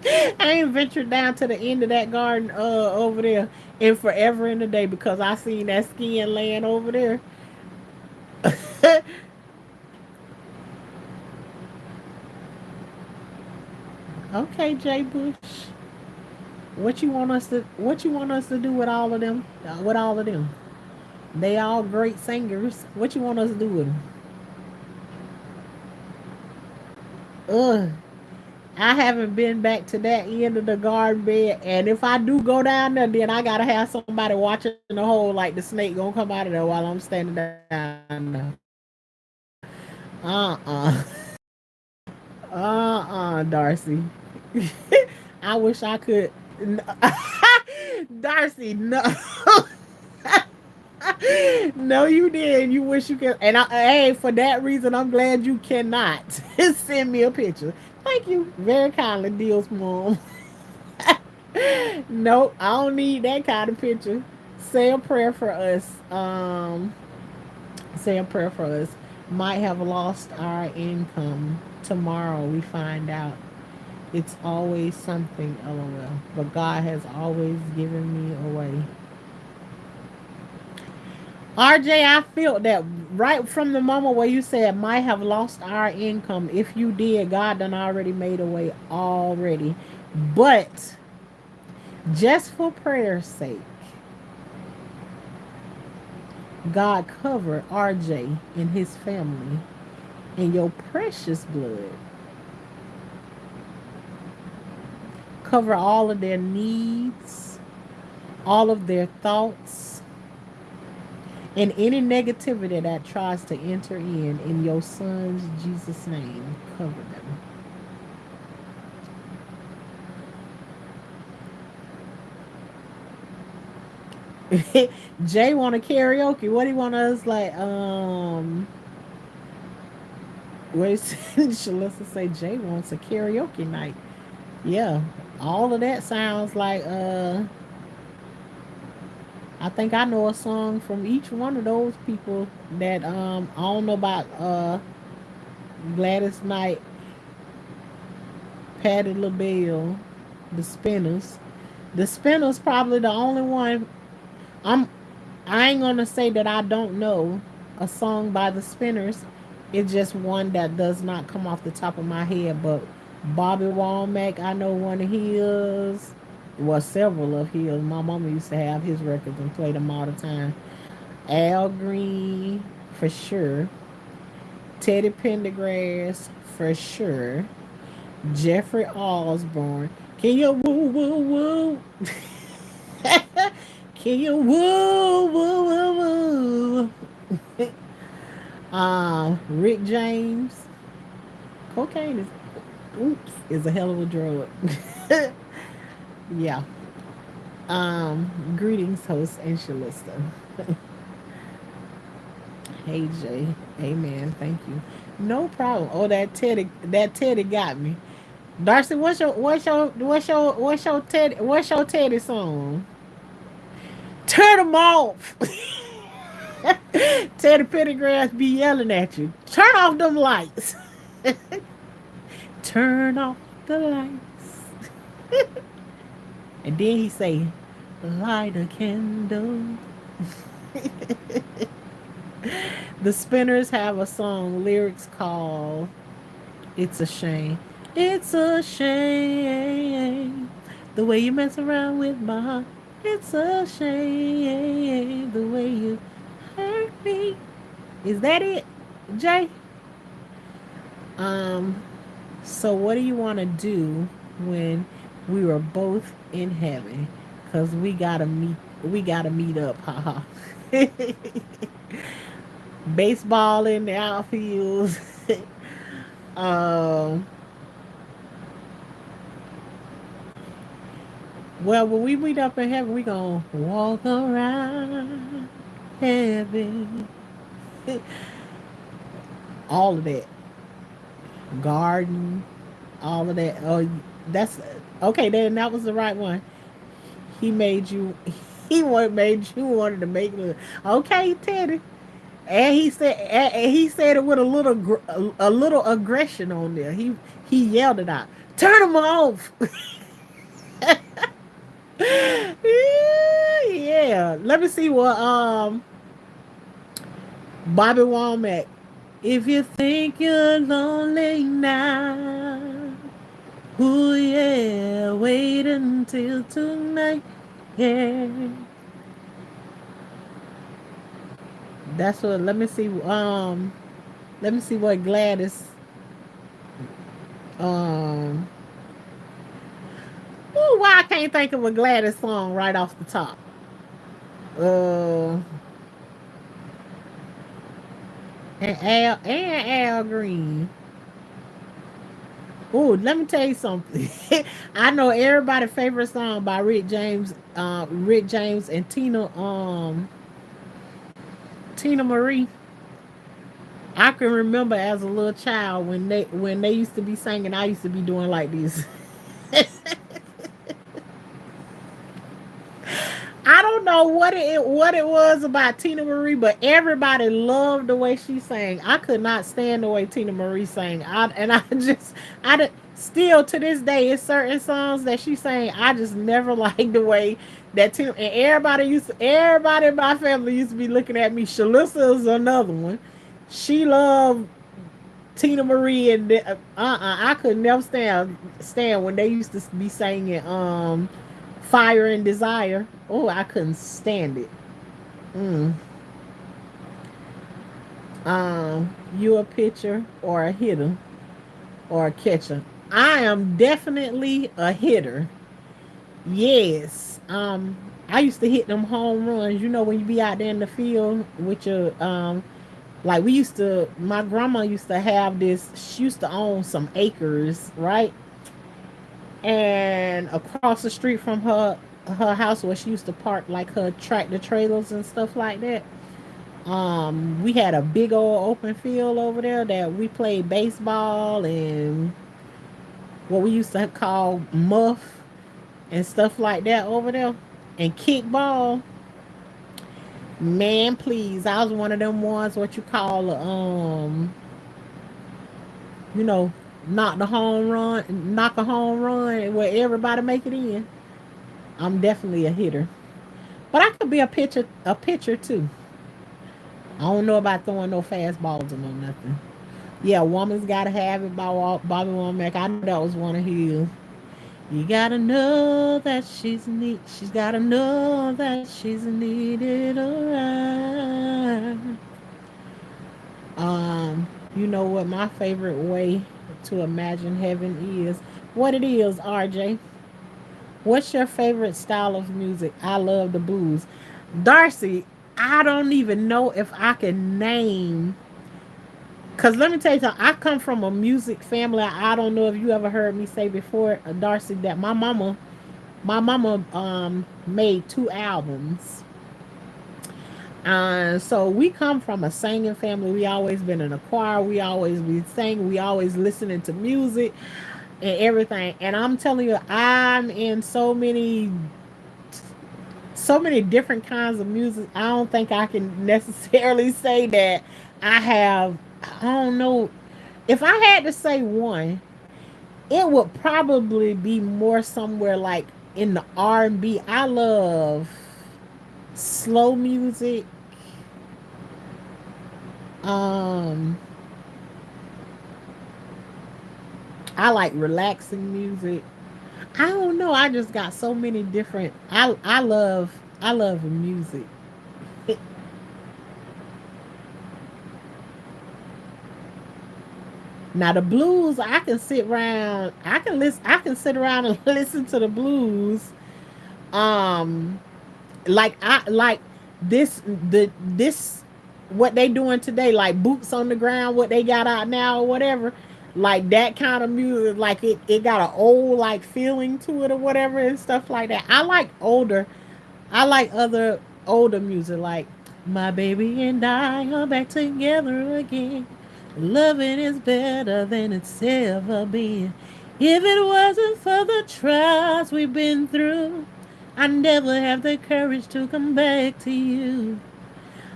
I ain't ventured down to the end of that garden over there in forever in the day because I seen that skin laying over there. Okay, Jay Bush. What you want us to do with all of them? With all of them? They all great singers. What you want us to do with them? Ugh. I haven't been back to that end of the garden bed, and if I do go down there, then I gotta have somebody watching the hole like the snake gonna come out of there while I'm standing down there. Darcy. I wish I could. Darcy, no. No, you did. You wish you could. And hey, for that reason, I'm glad you cannot send me a picture. Thank you very kindly, Deal's mom. Nope, I don't need that kind of picture. Say a prayer for us. Say a prayer for us. Might have lost our income. Tomorrow we find out. It's always something, lol. But God has always given me away. RJ, I felt that right from the moment where you said might have lost our income. If you did, God done already made a way already. But just for prayer's sake, God cover RJ and his family in your precious blood. Cover all of their needs, all of their thoughts, and any negativity that tries to enter in your son's Jesus name. Cover them. Jay want a karaoke. What do you want us like? What is Shalissa say? Jay wants a karaoke night. Yeah, all of that sounds like I think I know a song from each one of those people that I don't know about Gladys Knight, Patti LaBelle, the Spinners. The Spinners probably the only one. I'm I ain't gonna say that I don't know a song by the Spinners. It's just one that does not come off the top of my head. But Bobby Womack, I know one of his. Well, several of his. My mama used to have his records and play them all the time. Al Green, for sure. Teddy Pendergrass, for sure. Jeffrey Osborne. Can you woo woo woo? Can you woo woo woo woo? Rick James. Cocaine is a hell of a drug. Yeah. Greetings, host and Shalista. Hey Jay, amen. Thank you. No problem. Oh, that Teddy got me. Darcy, what's your Teddy song? Turn them off. Teddy Pendergrass be yelling at you. Turn off them lights. Turn off the lights. And then he say, light a candle. The Spinners have a song lyrics called "It's a Shame." It's a shame the way you mess around with my heart. It's a shame the way you hurt me. Is that it, Jay? Um. So what do you want to do when we were both in heaven? Cause we gotta meet. We gotta meet up. Haha. Baseball in the outfield. um. Well, when we meet up in heaven, we gonna walk around heaven. All of that garden, all of that. Oh, that's okay. Then that was the right one. He made you. Made you wanted to make it. Okay, Teddy. And he said it with a little aggression on there. He yelled it out. Turn him off. Yeah. Let me see what Bobby Womack. If you think you're lonely now, ooh yeah, wait until tonight. Yeah. That's what. Let me see what Gladys. Um. Ooh, why I can't think of a Gladys song right off the top. Uh. And Al Green. Ooh, let me tell you something. I know everybody's favorite song by Rick James. Rick James and Tina Marie. I can remember as a little child when they used to be singing. I used to be doing like this. I don't know what it was about Tina Marie, but everybody loved the way she sang. I could not stand the way Tina Marie sang. Still to this day, it's certain songs that she sang. I just never liked the way that Tina, and everybody in my family used to be looking at me. Shalissa is another one. She loved Tina Marie, and I could never stand when they used to be singing Fire and Desire. Oh, I couldn't stand it. Mm. You a pitcher or a hitter or a catcher? I am definitely a hitter. Yes. I used to hit them home runs. You know when you be out there in the field with your like we used to. My grandma used to have this. She used to own some acres, right? And across the street from her house where she used to park like her tractor trailers and stuff like that. We had a big old open field over there that we played baseball and what we used to call muff and stuff like that over there, and kickball. Man, please, I was one of them ones what you call you know, knock a home run where everybody make it in. I'm definitely a hitter, but I could be a pitcher too. I don't know about throwing no fastballs or no nothing. Yeah, woman's gotta have it by Bobby Womack. I know that was one of his. You gotta know that she's neat. She's gotta know that she's needed around. You know what my favorite way to imagine heaven is? What it is, RJ? What's your favorite style of music? I love the blues. Darcy, I don't even know if I can name. Cause let me tell you something. I come from a music family. I don't know if you ever heard me say before, Darcy, that my mama My mama made two albums. So we come from a singing family. We always been in a choir. We always be singing. We always listening to music and everything. And I'm telling you, I'm in so many different kinds of music. I don't think I can necessarily say that I have. I don't know. If I had to say one, it would probably be more somewhere like in the R&B. I love slow music. Um, I like relaxing music. I don't know. I just got so many different. I love music. Now the blues, I can sit around. I can listen. I can sit around and listen to the blues. Um, like this what they doing today, like boots on the ground, what they got out now or whatever. Like that kind of music, like it got an old like feeling to it or whatever and stuff like that. I like other older music, like my baby and I are back together again. Loving is better than it's ever been. If it wasn't for the trials we've been through, I never have the courage to come back to you.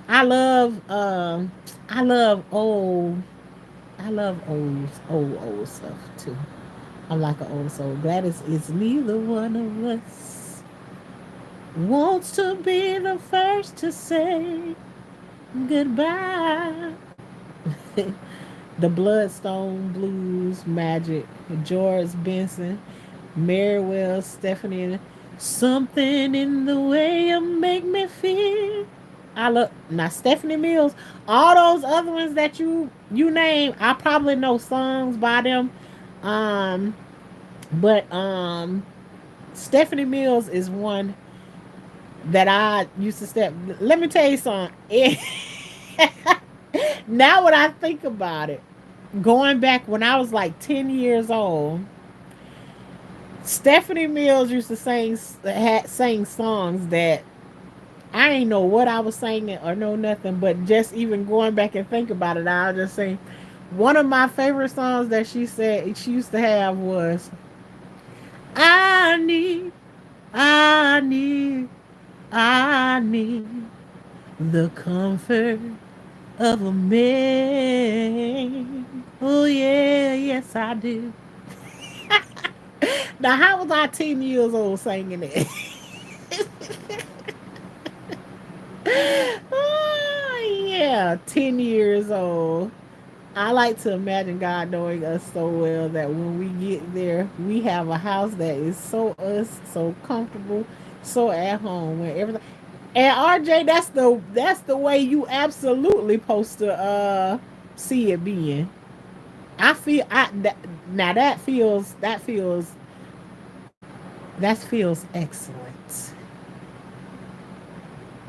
I love I love old I love old stuff too. I'm like an old soul. Gladys is neither one of us wants to be the first to say goodbye. The Bloodstone Blues, Magic, George Benson, Marywell, Stephanie. Something in the way you make me feel. I love now Stephanie Mills. All those other ones that you name, I probably know songs by them. Um, but Stephanie Mills is one that I used to step. Let me tell you something. Now when I think about it, going back when I was like 10 years old, Stephanie Mills used to sing songs that I ain't know what I was singing or know nothing, but just even going back and think about it, I'll just say one of my favorite songs that she said she used to have was I need, I need, I need the comfort of a man. Oh yeah, yes I do. Now how was I 10 years old singing it? Oh yeah, 10 years old. I like to imagine God knowing us so well that when we get there, we have a house that is so us, so comfortable, so at home, when everything. And RJ, that's the way you absolutely supposed to see it being. I feel I that, now that feels excellent.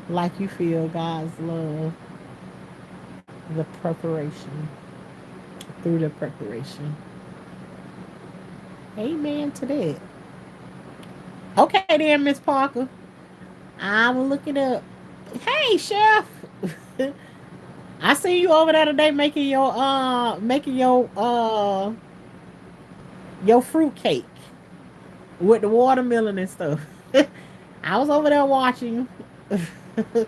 Like you feel God's love, the preparation through the preparation. Amen to that. Okay then, Miss Parker. I'm gonna look it up. Hey, chef. I see you over there today making your fruit cake with the watermelon and stuff. I was over there watching you.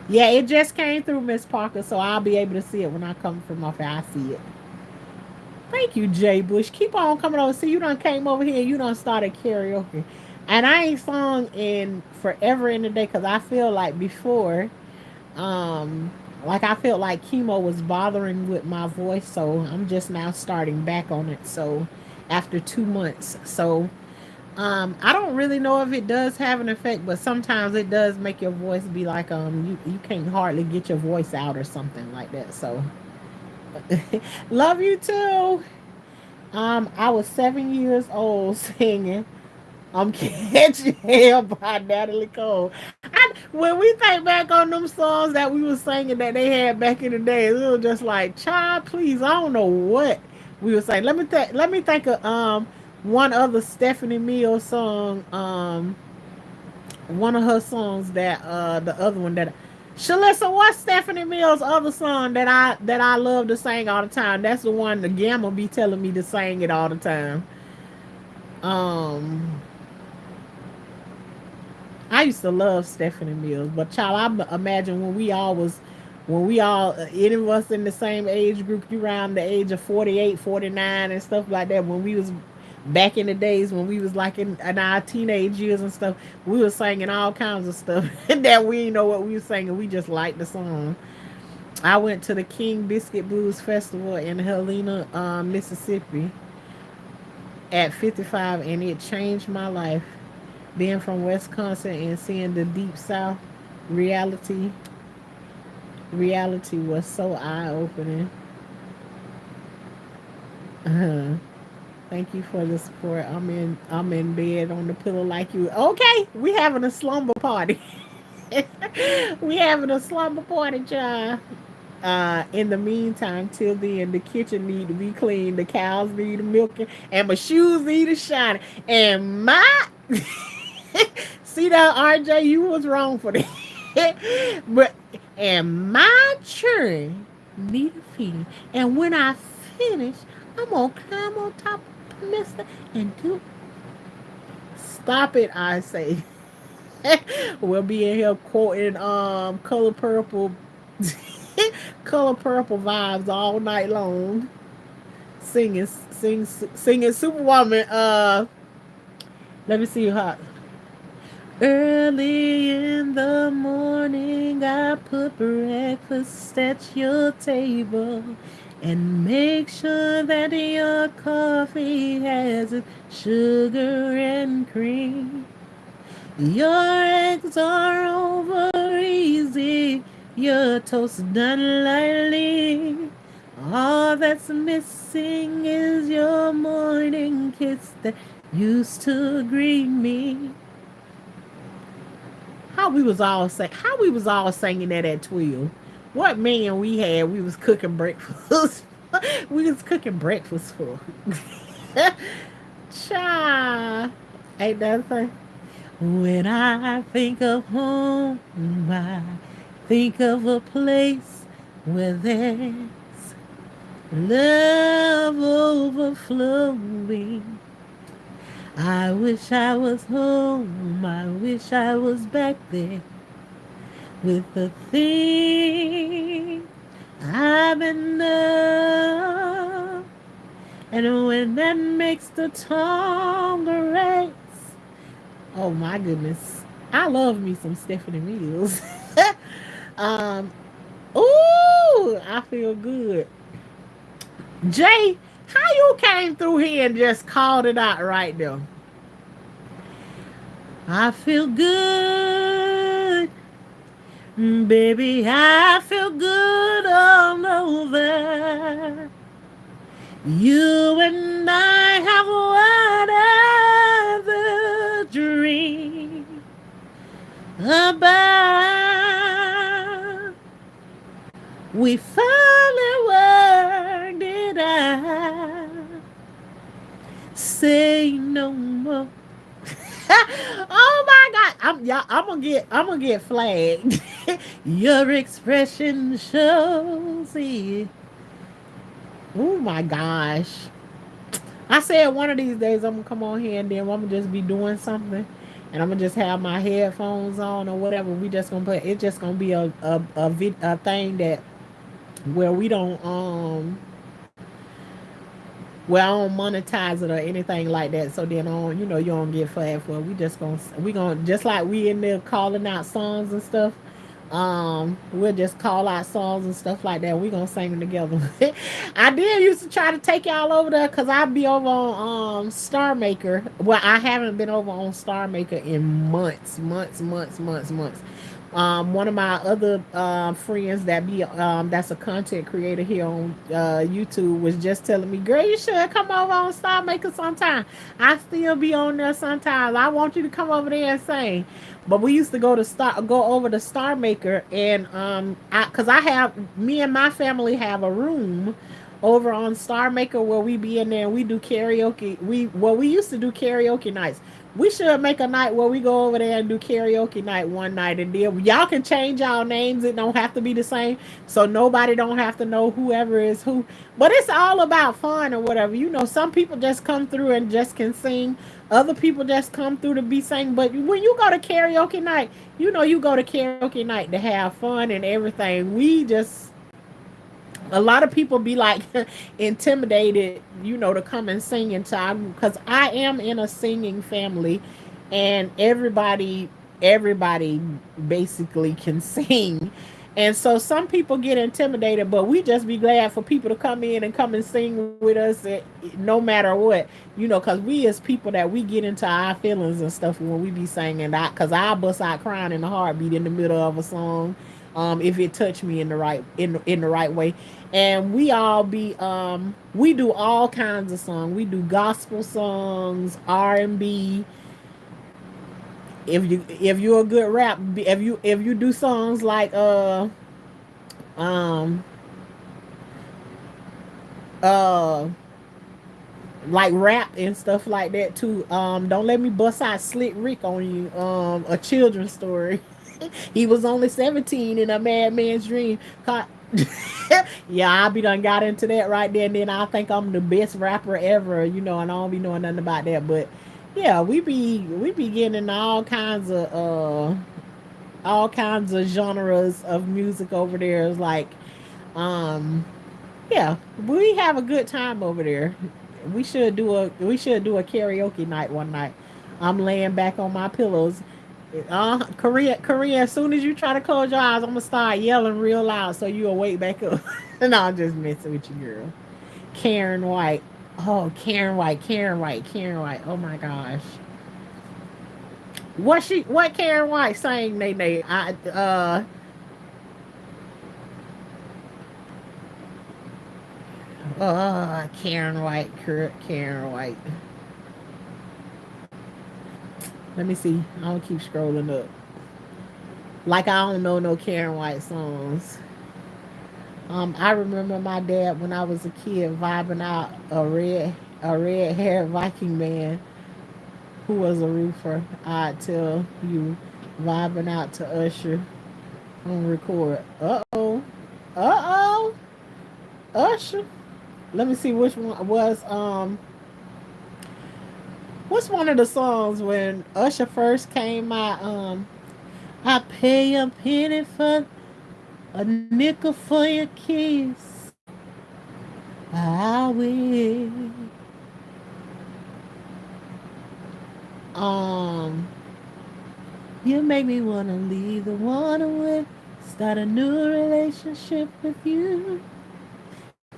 Yeah, it just came through, Miss Parker, so I'll be able to see it when I come from off. I see it. Thank you, Jay Bush. Keep on coming over. See, you done came over here. You done started karaoke, and I ain't sung in forever in the day because I feel like before, um, like I felt like chemo was bothering with my voice, so I'm just now starting back on it. So after 2 months, so I don't really know if it does have an effect, but sometimes it does make your voice be like you can't hardly get your voice out or something like that. So love you too. I was 7 years old singing I'm Catching Hell by Natalie Cole. When we think back on them songs that we were singing that they had back in the day, it was just like, child, please, I don't know what we were saying. Let me think of one other Stephanie Mills song, one of her songs that the other one that Shalissa, what's Stephanie Mills' other song that I love to sing all the time? That's the one the Gamma be telling me to sing it all the time. Um, I used to love Stephanie Mills, but child, I imagine when we all, any of us in the same age group, around the age of 48, 49, and stuff like that, when we was back in the days when we was like in our teenage years and stuff, we was singing all kinds of stuff that we didn't know what we was singing. We just liked the song. I went to the King Biscuit Blues Festival in Helena, Mississippi at 55, and it changed my life. Being from Wisconsin and seeing the deep South reality, reality was so eye opening. Thank you for the support. I'm in bed on the pillow like you. Okay, we having a slumber party. We having a slumber party, child. In the meantime, till then, the kitchen need to be clean, the cows need milking, and my shoes need to shine. And my see that RJ, you was wrong for that. But and my children need a feeding. And when I finish, I'm gonna climb on top of Mister and do stop it, I say. We'll be in here quoting color purple color purple vibes all night long. Singing Superwoman. Let me see how. Early in the morning, I put breakfast at your table and make sure that your coffee has sugar and cream. Your eggs are over easy, your toast done lightly. All that's missing is your morning kiss that used to greet me. How we was all singing that at 12. What man we had, we was cooking breakfast. We was cooking breakfast for. Cha. Ain't that a thing? When I think of home, I think of a place where there's love overflowing. I wish I was home. I wish I was back there with the thing I've been done. And when that makes the tongue race, oh my goodness, I love me some Stephanie Mills. um, ooh, I feel good. Jay, how you came through here and just called it out right there? I feel good, baby. I feel good all over. You and I have whatever dream about. We finally worked it out. Say no more. Oh my God! I'm gonna get flagged. Your expression shows it. Oh my gosh! I said one of these days I'm gonna come on here and then I'm gonna just be doing something, and I'm gonna just have my headphones on or whatever. We just gonna play. It's just gonna be a thing that where we don't well, I don't monetize it or anything like that. So then on, you don't get flagged for it. We gonna just like we in there calling out songs and stuff. We'll just call out songs and stuff like that. We gonna sing them together. I did used to try to take y'all over there because I'd be over on Star Maker. Well, I haven't been over on Star Maker in months. One of my other friends that's a content creator here on YouTube was just telling me, "Girl, you should come over on Star Maker sometime." I still be on there sometimes. I want you to come over there and sing. But we used to go over to Star Maker, and cause I have me and my family have a room over on Star Maker where we be in there and we do karaoke. We used to do karaoke nights. We should make a night where we go over there and do karaoke night one night, and then y'all can change y'all names. It don't have to be the same, so nobody don't have to know whoever is who. But it's all about fun or whatever. You know, some people just come through and just can sing. Other people just come through to be sang. But when you go to karaoke night, you know you go to karaoke night to have fun and everything. We just a lot of people be like intimidated, you know, to come and sing into our because I am in a singing family, and everybody basically can sing. And so some people get intimidated, but we just be glad for people to come in and come and sing with us, no matter what, you know, because we as people that we get into our feelings and stuff when we be singing that, because I bust out crying in a heartbeat in the middle of a song, if it touched me in the right way. And we all be we do all kinds of songs. We do gospel songs, R&B. If you're a good rap, if you do songs um uh like rap and stuff like that too. Don't let me bust out Slick Rick on you. A children's story. He was only 17 in a madman's dream. Yeah, I be done got into that right there, and then I think I'm the best rapper ever, you know, and I don't be knowing nothing about that. But yeah, we be getting all kinds of genres of music over there. It's like um yeah, we have a good time over there. We should do a karaoke night one night. I'm laying back on my pillows. Korea. As soon as you try to close your eyes, I'm gonna start yelling real loud so you'll wake back up. And I'll just messing with you, girl. Karen White. Oh, Karen White. Karen White. Karen White. Oh my gosh. What Karen White saying? They. Karen White. Karen White. Let me see. I'm gonna keep scrolling up. Like I don't know no Karen White songs. I remember my dad when I was a kid vibing out a red haired Viking man who was a roofer. I tell you, vibing out to Usher on record. Uh oh, Usher. Let me see which one was what's one of the songs when Usher first came out? I pay a penny for a nickel for your kiss. I will. Um, you make me wanna leave the one I'm with, start a new relationship with you.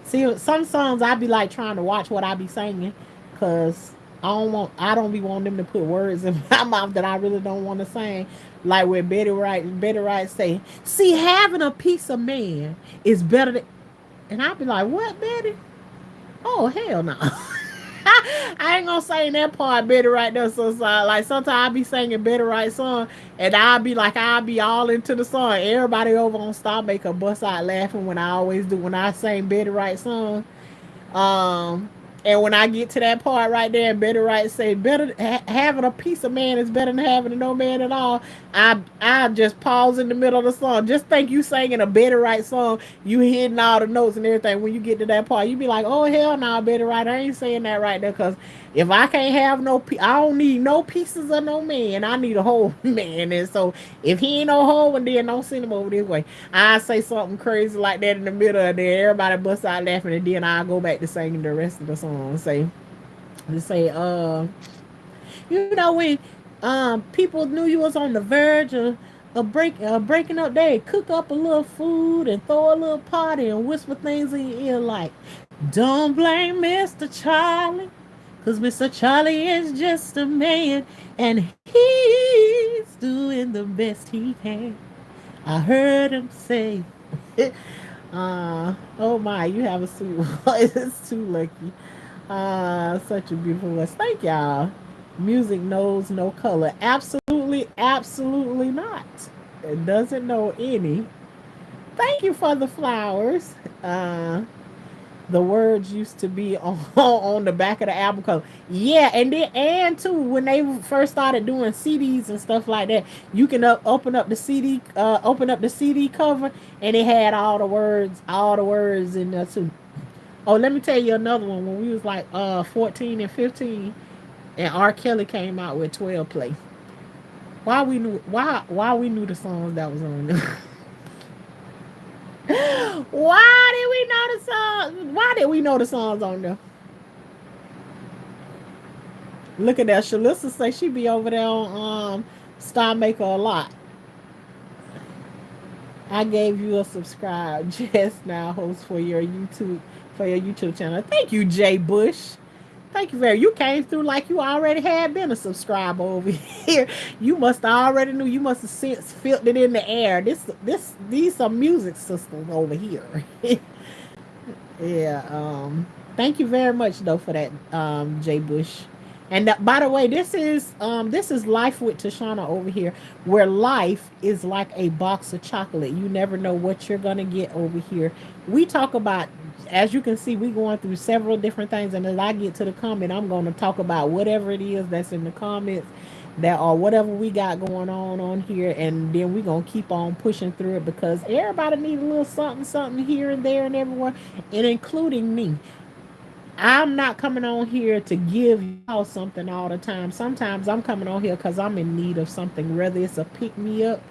See, some songs I be like trying to watch what I be singing, cause I don't be wanting them to put words in my mouth that I really don't want to sing. Like where Betty Wright say, "See, having a piece of man is better than," and I be like, "What, Betty? Oh hell no." I ain't gonna sing that part Betty right there. So like sometimes I be singing Betty Wright song, and I'll be all into the song. Everybody over on Star make a bust out laughing when I always do when I sing Betty Wright song. Um, and when I get to that part right there, and Betty Wright say, having a piece of man is better than having no man at all." I just pause in the middle of the song. Just think you singing a Betty Wright song, you hitting all the notes and everything. When you get to that part, you be like, "Oh hell no, Betty Wright, I ain't saying that right there." Because if I can't have I don't need no pieces of no man. I need a whole man. And so if he ain't no whole one, then don't send him over this way. I say something crazy like that in the middle of there, everybody busts out laughing, and then I go back to singing the rest of the song. Say, you know when people knew you was on the verge of breaking up, they cook up a little food and throw a little party and whisper things in your ear like, "Don't blame Mr. Charlie, 'cause Mr. Charlie is just a man and he's doing the best he can." I heard him say, "Oh my, you have a sweet voice. It's too lucky." Such a beautiful voice. Thank y'all. Music knows no color. Absolutely, absolutely not. It doesn't know any. Thank you for the flowers. Uh, The words used to be on on the back of the album cover. Yeah, and too when they first started doing CDs and stuff like that, you can open up the CD cover, and it had all the words in there too. Oh, let me tell you another one. When we was like 14 and 15, and R. Kelly came out with 12 play. Why we knew the songs that was on there? Why did we know the songs? Why did we know the songs on there? Look at that. Shalissa say she be over there on Star Maker a lot. I gave you a subscribe just now, host for your YouTube channel. Thank you, Jay Bush. Thank you very. You came through like you already had been a subscriber over here. You must have already knew. You must have felt it in the air. These are music systems over here. Yeah. Thank you very much though for that, Jay Bush. And by the way, this is Life with Tashanna over here, where life is like a box of chocolate. You never know what you're gonna get over here. We talk about, as you can see, we going through several different things, and as I get to the comment, I'm gonna talk about whatever it is that's in the comments, that or whatever we got going on here, and then we gonna keep on pushing through it because everybody needs a little something, something here and there and everywhere, and including me. I'm not coming on here to give y'all something all the time. Sometimes I'm coming on here because I'm in need of something, whether it's a pick me up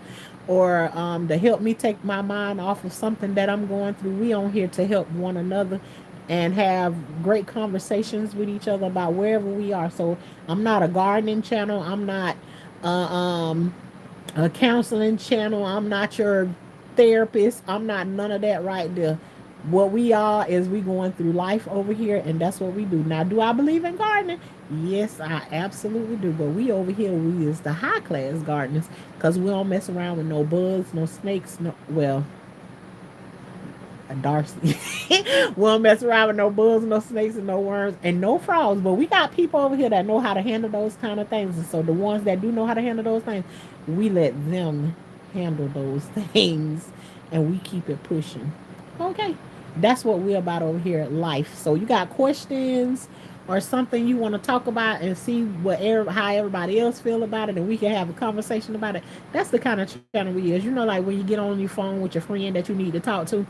or to help me take my mind off of something that I'm going through. We on here to help one another and have great conversations with each other about wherever we are. So I'm not a gardening channel. I'm not uh, um, a counseling channel. I'm not your therapist. I'm not none of that right there. What we are is we going through life over here, and that's what we do. Now, do I believe in gardening? Yes, I absolutely do. But we over here, we is the high class gardeners because we don't mess around with no bugs, no snakes, no well, a Darcy. We don't mess around with no bugs, no snakes, and no worms, and no frogs. But we got people over here that know how to handle those kind of things. And so the ones that do know how to handle those things, we let them handle those things, and we keep it pushing. Okay, that's what we're about over here at Life. So you got questions or something you want to talk about and see how everybody else feel about it, and we can have a conversation about it. That's the kind of channel we is. You know, like when you get on your phone with your friend that you need to talk to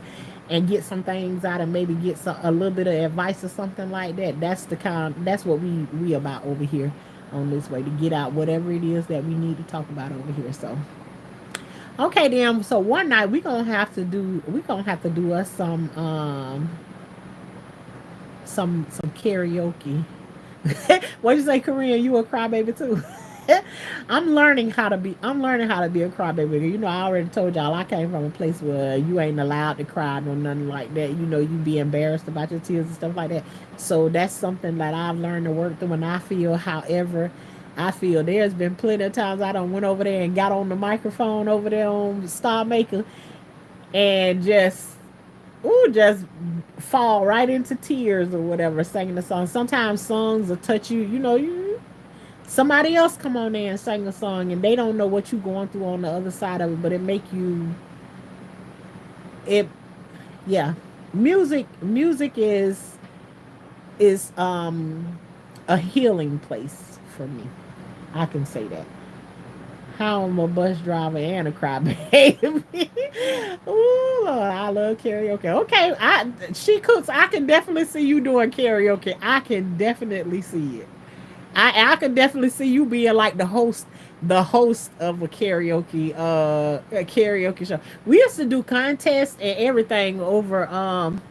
and get some things out and maybe get a little bit of advice or something like that. That's what we about over here on this way, to get out whatever it is that we need to talk about over here. So okay then, so one night we gonna have to do us some karaoke. What you say, Korean? You a crybaby too? I'm learning how to be a crybaby. You know, I already told y'all I came from a place where you ain't allowed to cry no nothing like that. You know, you be embarrassed about your tears and stuff like that. So that's something that I've learned to work through. And I feel, however, I feel there's been plenty of times I done went over there and got on the microphone over there on Star Maker and just fall right into tears or whatever, singing the song. Sometimes songs will touch you. You know, somebody else come on there and sing a song, and they don't know what you're going through on the other side of it, but it make you it. Yeah, music is a healing place for me. I can say that. How I'm a bus driver and a crybaby. Ooh, Lord, I love karaoke. Okay, she cooks. I can definitely see you doing karaoke. I can definitely see it. I can definitely see you being like the host of a karaoke show. We used to do contests and everything over and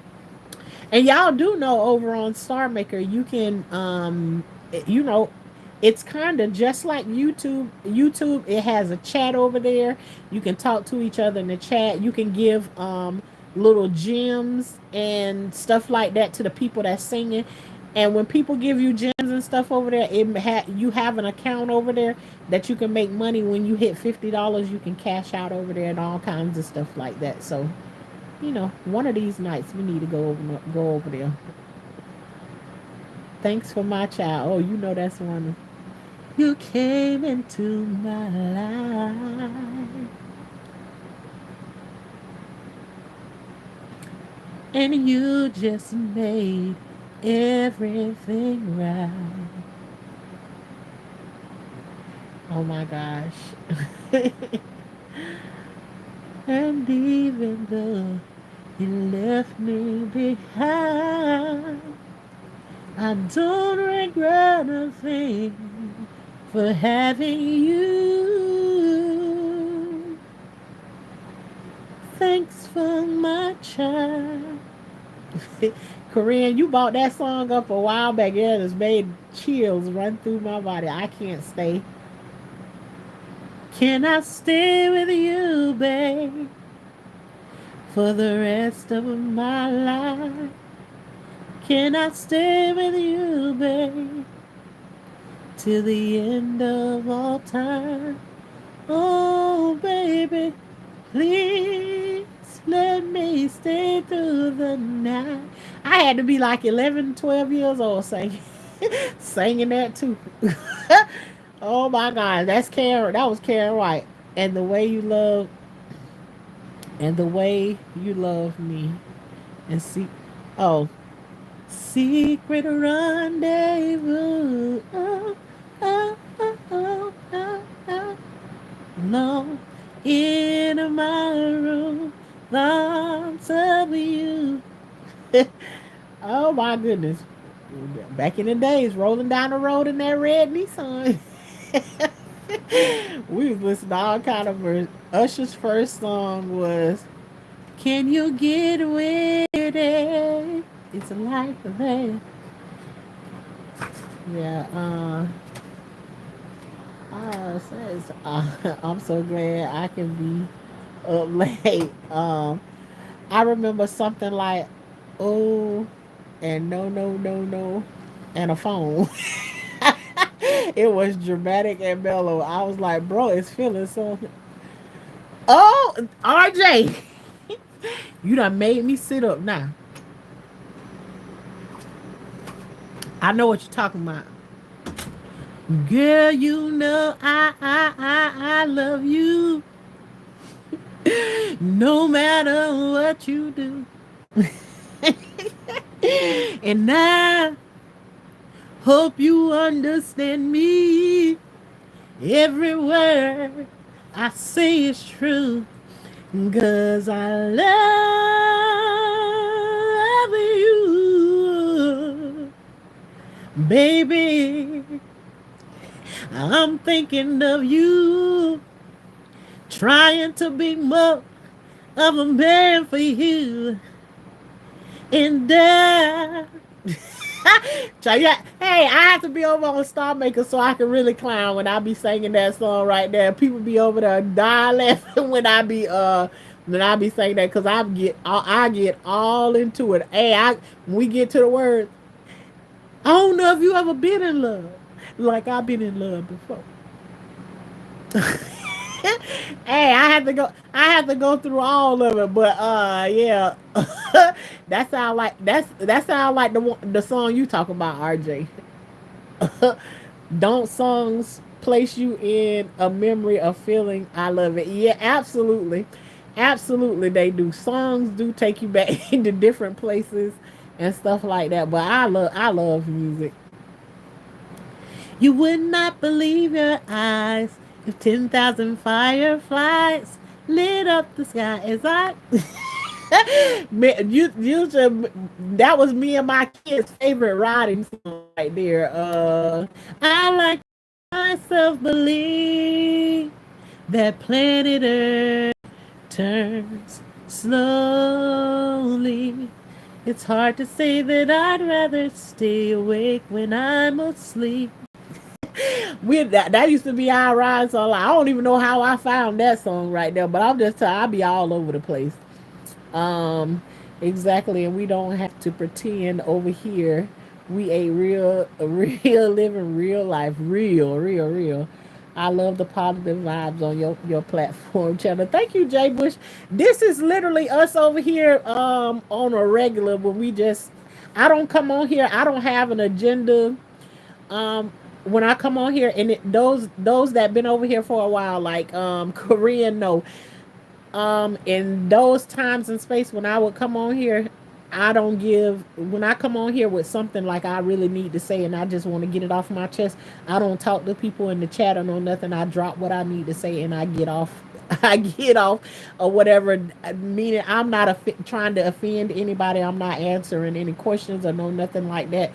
y'all do know over on Star Maker, you can you know, it's kind of just like YouTube. YouTube, it has a chat over there. You can talk to each other in the chat. You can give little gems and stuff like that to the people that's singing. And when people give you gems and stuff over there, you have an account over there that you can make money. When you hit $50, you can cash out over there and all kinds of stuff like that. So one of these nights we need to go over there. Thanks for my child. Oh, that's one. You came into my life. and you just made everything right. Oh my gosh. And even though you left me behind, I don't regret a thing for having you. Thanks for my child. Korean, you bought that song up a while back. Yeah, it's made chills run through my body. I can't stay. Can I stay with you, babe, for the rest of my life? Can I stay with you, babe, till the end of all time? Oh, baby, please let me stay through the night. I had to be like 11, 12 years old singing, singing that too. Oh my God, that's Karen. That was Karen White. And the way you love, and the way you love me, and see, oh, secret rendezvous. Oh, oh, oh, oh, oh, oh. No, in my room, thoughts of you. Oh my goodness. Back in the days, rolling down the road in that red Nissan. We was listening to all kind of verse. Usher's first song was "Can You Get With It?" It's like that. Yeah. Says, I'm so glad I can be up late. I remember something like, oh, and no, no, no, no, and a phone. It was dramatic and mellow. I was like, bro, it's feeling so. Oh, RJ, you done made me sit up now. I know what you're talking about. Girl, you know I love you no matter what you do. And I hope you understand me. Every word I say is true. 'Cause I love you. Baby, I'm thinking of you. Trying to be more of a man for you. And so yeah, hey, I have to be over on Star Maker so I can really clown when I be singing that song right there. People be over there dying laughing when I be saying that because I get all into it. Hey, I when we get to the word, I don't know if you ever been in love like I've been in love before. Hey, I had to go through all of it, but yeah. That sound like the song you talk about, RJ. Don't songs place you in a memory of feeling? I love it. Yeah, absolutely. Absolutely they do. Songs do take you back into different places and stuff like that. But I love music. You would not believe your eyes if 10,000 fireflies lit up the sky as I. You should, that was me and my kids' favorite riding song right there. I like myself believe that planet Earth turns slowly. It's hard to say that I'd rather stay awake when I'm asleep. That used to be our ride song. I don't even know how I found that song right there, but I'm just telling I be all over the place. Um, exactly, and we don't have to pretend over here. We a real living real life, real. I love the positive vibes on your platform channel. Thank you, Jay Bush. This is literally us over here on a regular when we just I don't come on here. I don't have an agenda. Um when I come on here and those that been over here for a while, like Korean, no, in those times and space when I would come on here, I don't give when I come on here with something like I really need to say and I just want to get it off my chest. I don't talk to people in the chat or no nothing. I drop what I need to say and I get off. I get off or whatever. Meaning I'm not trying to offend anybody. I'm not answering any questions or no nothing like that.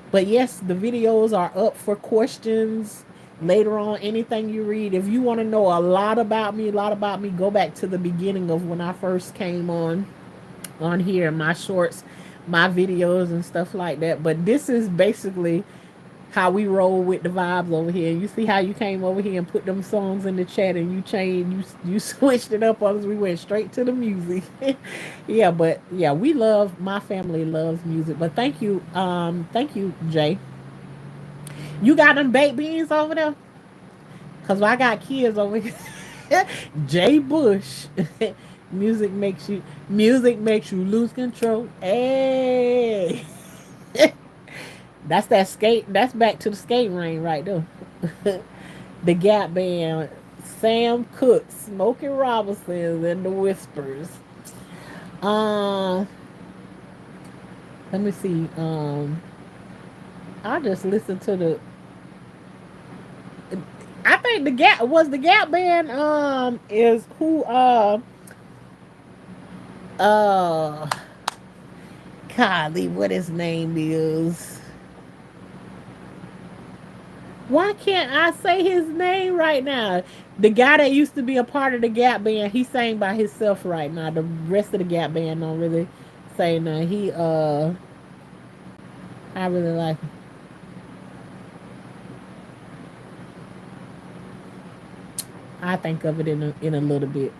But yes, the videos are up for questions later on. Anything you read, if you want to know a lot about me, go back to the beginning of when I first came on here, my shorts, my videos and stuff like that. But this is basically how we roll with the vibes over here. You see how you came over here and put them songs in the chat and you changed, you switched it up on us. We went straight to the music. Yeah, but yeah, we love, my family loves music. But thank you, Jay. You got them baked beans over there? Cause I got kids over here. Jay Bush. Music makes you lose control. Hey. That's that skate. That's back to the skate ring right there. The Gap Band, Sam Cooke, Smokey Robinson, and the Whispers. Um, Let me see. I just listened to the. I think the Gap Band. Is who uh golly, what his name is. Why can't I say his name right now? The guy that used to be a part of the Gap Band, he sang by himself right now. The rest of the Gap Band don't really say nothing. I really like him. I think of it in a little bit.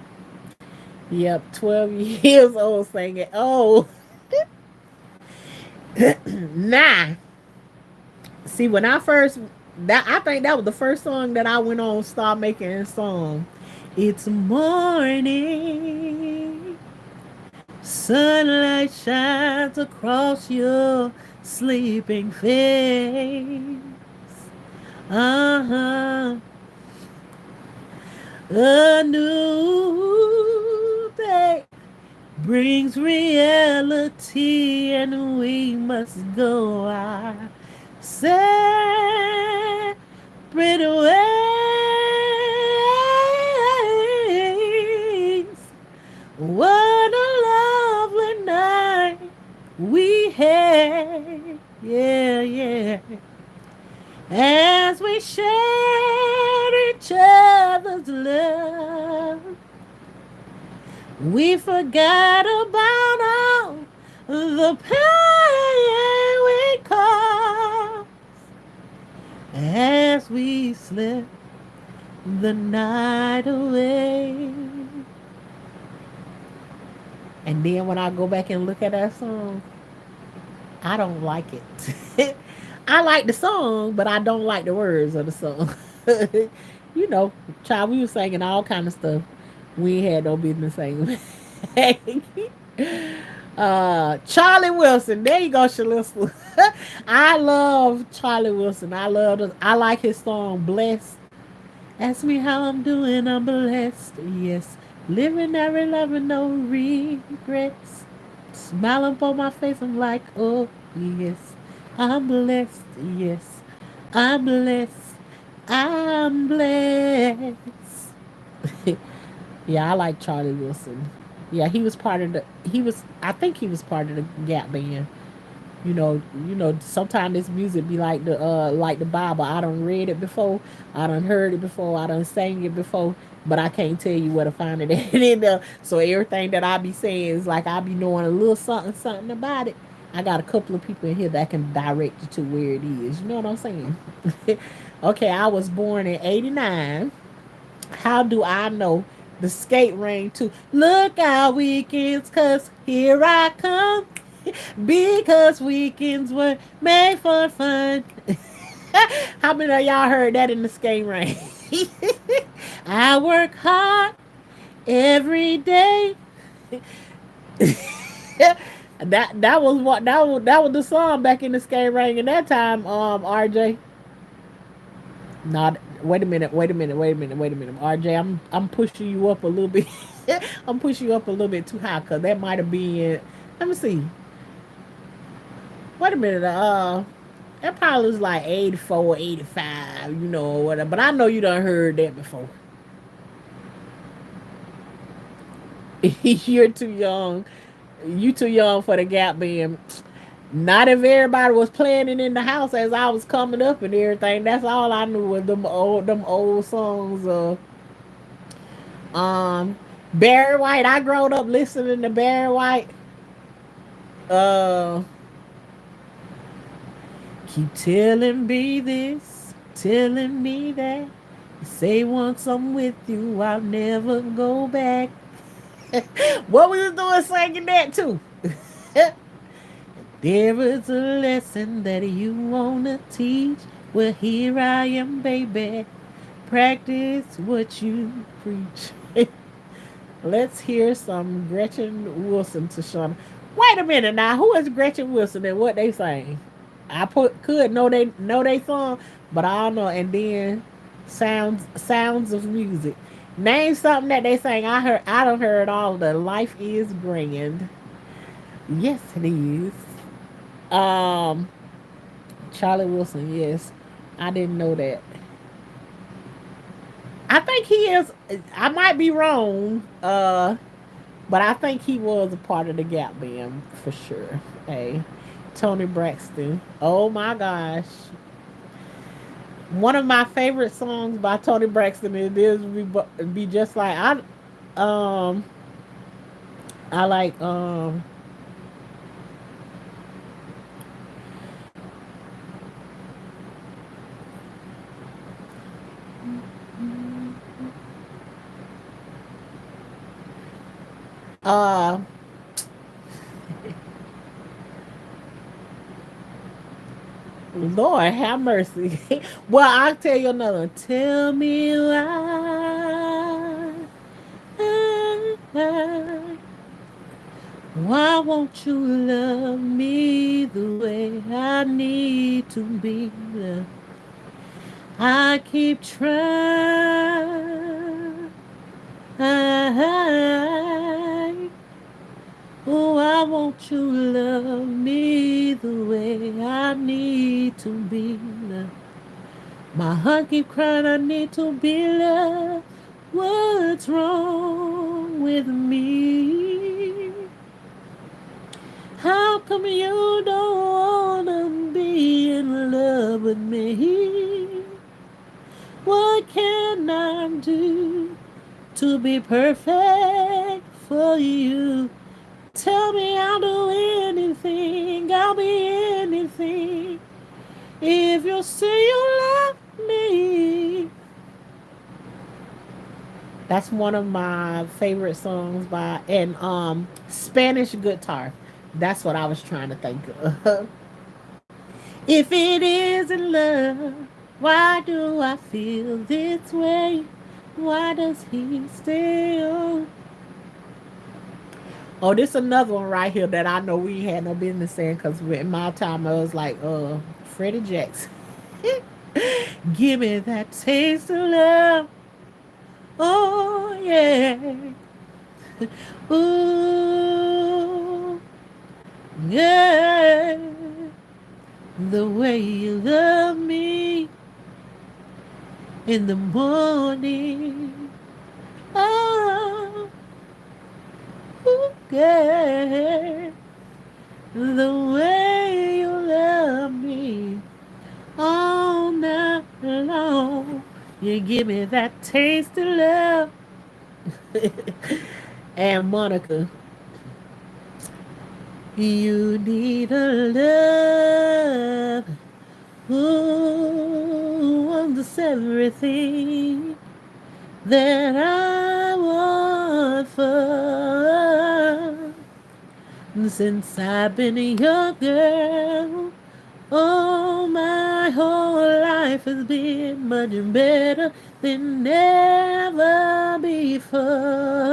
Yep, 12 years old singing. Oh, nah. See, when I first that I think that was the first song that I went on start making a song. It's morning, sunlight shines across your sleeping face. Uh huh. A new day brings reality, and we must go our separate ways. What a lovely night we had, yeah, yeah. As we shared each other's love, we forgot about all the pain we caused as we slept the night away. And then when I go back and look at that song, I don't like it. I like the song, but I don't like the words of the song. You know, child, we was singing all kind of stuff. We ain't had no business singing. Charlie Wilson. There you go, Shalissa. I love Charlie Wilson. I like his song Blessed. Ask me how I'm doing, I'm blessed. Yes. Living every loving, no regrets. Smiling on my face, I'm like, oh, yes. I'm blessed, yes. I'm blessed. I'm blessed. Yeah, I like Charlie Wilson. Yeah, he was part of the. I think he was part of the Gap Band. Sometimes this music be like the Bible. I done read it before, I done heard it before, I done sang it before, but I can't tell you where to find it in there. So everything that I be saying is like I be knowing a little something, something about it. I got a couple of people in here that can direct you to where it is. You know what I'm saying? Okay, I was born in '89. How do I know the skate ring too? Look out weekends, cause here I come. Because weekends were made for fun. How many of y'all heard that in the skate ring? I work hard every day. That was the song back in the skate ring in that time, RJ. Not wait a minute, RJ. I'm pushing you up a little bit. I'm pushing you up a little bit too high because that might have been. Let me see. Wait a minute. That probably was like 84, 85, you know, or whatever. But I know you done heard that before. You're too young. You too young for the Gap Band. Not if everybody was playing it in the house as I was coming up and everything. That's all I knew was them old songs of um Barry White. I growed up listening to Barry White. Uh Keep telling me this, telling me that. You say once I'm with you, I'll never go back. What we was doing singing that too? There is a lesson that you wanna teach. Well, here I am, baby. Practice what you preach. Let's hear some Gretchen Wilson, Tashanna. Wait a minute now. Who is Gretchen Wilson and what they saying? Could know they song, but I don't know. And then sounds of music. Name something that they sang. I don't heard all the Life is Grand. Yes, it is. Um, Charlie Wilson. Yes, I didn't know that. I think he is. I might be wrong. But I think he was a part of the Gap Band for sure. Hey, Tony Braxton. Oh my gosh. One of my favorite songs by Tony Braxton is be just like um I like uh Lord have mercy. Well, I'll tell you another one. Tell me why won't you love me the way I need to be loved? I keep trying. Oh, I want you to love me the way I need to be loved. My heart keep crying, I need to be loved. What's wrong with me? How come you don't wanna be in love with me? What can I do to be perfect for you? Tell me I'll do anything, I'll be anything. If you say you love me. That's one of my favorite songs by and Spanish guitar. That's what I was trying to think of. If it isn't love, why do I feel this way? Why does he stay on? Oh, this another one right here that I know we had no business saying because in my time I was like, Freddie Jackson. Give me that taste of love. Oh yeah. Ooh yeah. The way you love me in the morning. Oh, ooh, yeah. The way you love me all night long. You give me that taste of love. And Monica, you need a love who wants everything that I want for. Since I've been your girl, oh, my whole life has been much better than ever before.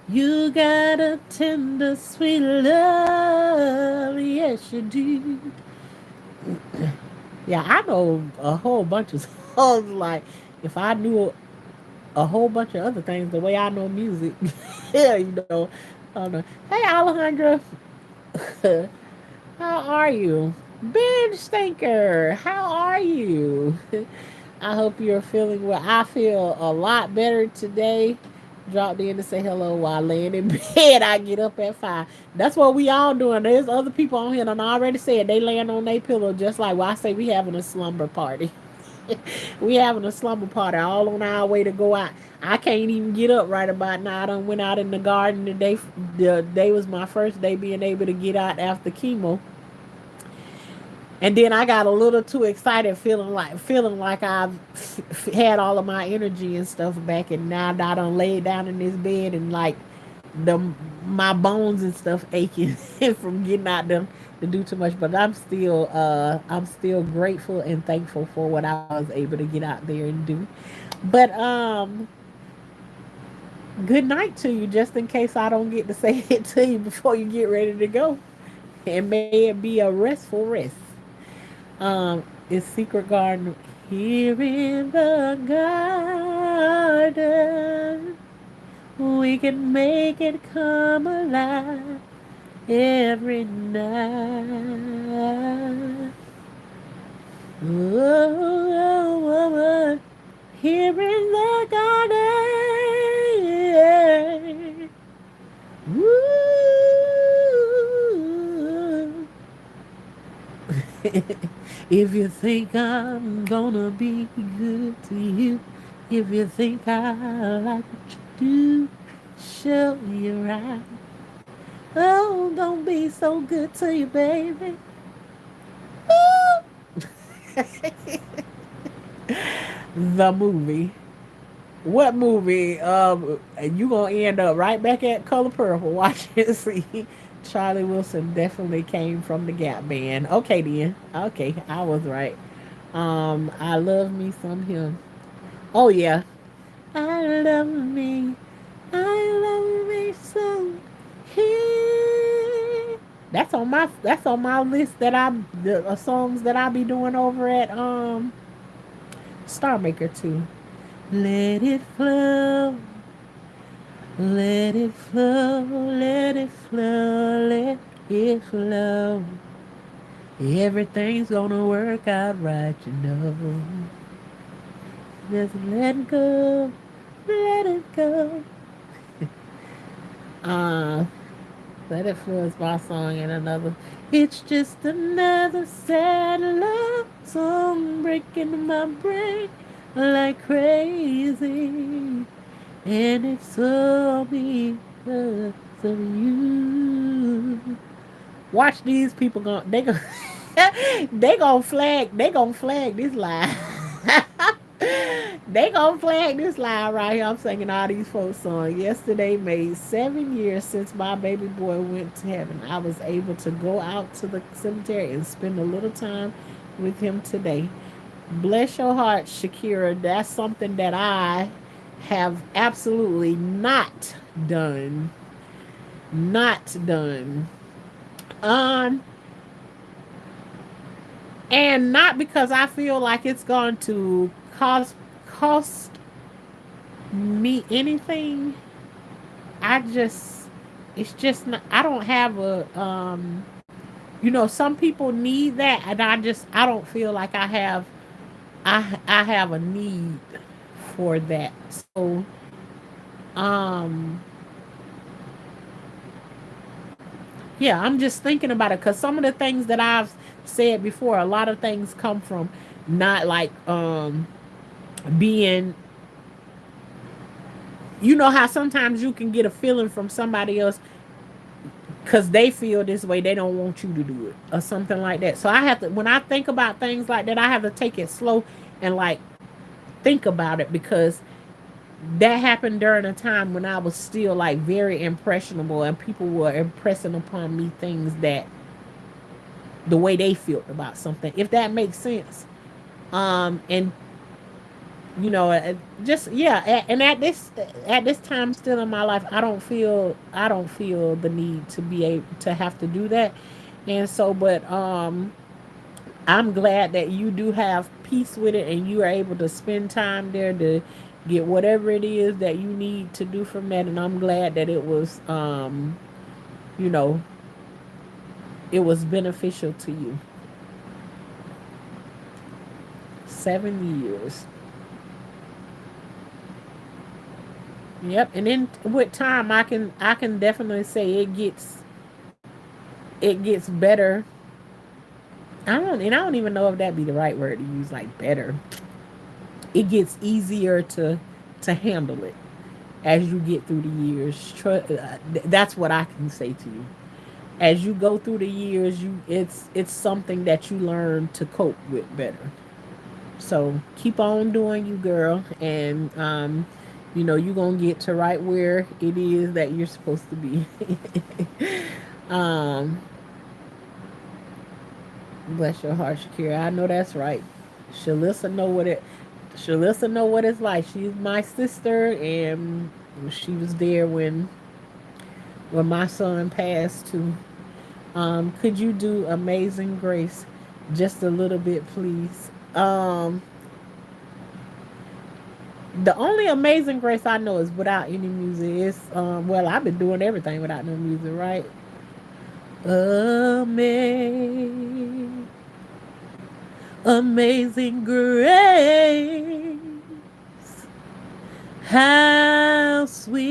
You got a tender, sweet love, yes you do. Yeah, I know a whole bunch of songs. Like, if I knew a whole bunch of other things the way I know music, yeah, I don't know. Hey, Alejandra. How are you? Bench Stinker, how are you? I hope you're feeling well. I feel a lot better today. Dropped in to say hello while laying in bed. I get up at 5. That's what we all doing. There's other people on here, and I already said they laying on their pillow just like well, I say we having a slumber party. We having a slumber party all on our way to go out. I can't even get up right about now. I done went out in the garden today. The day was my first day being able to get out after chemo. And then I got a little too excited, feeling like I've had all of my energy and stuff back, and now I done laid down in this bed and like the my bones and stuff aching from getting out them to do too much. But I'm still grateful and thankful for what I was able to get out there and do. But good night to you, just in case I don't get to say it to you before you get ready to go, and may it be a restful rest. It's Secret Garden here in the garden. We can make it come alive every night. Oh, oh, oh, here in the garden. Woo. If you think I'm gonna be good to you, if you think I like what you do, show you right. Oh, don't be so good to you, baby. The movie. What movie? You gonna end up right back at Color Purple watching. See, Charlie Wilson definitely came from the Gap Band. Okay, then. Okay, I was right. I love me some him. Oh yeah, I love me. I love me some him. That's on my list that the songs that I be doing over at Star Maker too. Let it flow, let it flow, let it flow, let it flow. Everything's gonna work out right, you know. Just let it go, let it go. Uh, Let It Flow is my song and another. It's just another sad love song breaking my brain like crazy. And it's all because of you. Watch these people go. They gonna flag this line. They gonna flag this line right here. I'm singing all these folks songs. Yesterday made 7 years since my baby boy went to heaven. I was able to go out to the cemetery and spend a little time with him today. Bless your heart, Shakira. That's something that I have absolutely not done. Not done. Um, and not because I feel like it's going to cost me anything. I just it's just not, I don't have a some people need that, and I don't feel like I have a need for that. So um yeah, I'm just thinking about it cuz some of the things that I've said before, a lot of things come from not like being, how sometimes you can get a feeling from somebody else because they feel this way, they don't want you to do it or something like that. So I have to, when I think about things like that, I have to take it slow and like think about it, because that happened during a time when I was still like very impressionable and people were impressing upon me things that the way they felt about something, if that makes sense. And just yeah, and at this time still in my life, I don't feel the need to be able to have to do that. And so, but I'm glad that you do have peace with it and you are able to spend time there to get whatever it is that you need to do from that. And I'm glad that you know it was beneficial to you. 7 years. Yep. And then with time, I can definitely say it gets better. I don't even know if that'd be the right word to use. Like better, it gets easier to handle it as you get through the years. That's what I can say to you. As you go through the years, it's something that you learn to cope with better. So keep on doing you, girl, and you're gonna get to right where it is that you're supposed to be. um, Bless your heart, Shakira. I know that's right. Shalissa know what it. Shalissa know what it's like. She's my sister, and she was there when my son passed too. Could you do Amazing Grace just a little bit, please? The only Amazing Grace I know is without any music. It's well, I've been doing everything without no music, right? Amazing Grace, how sweet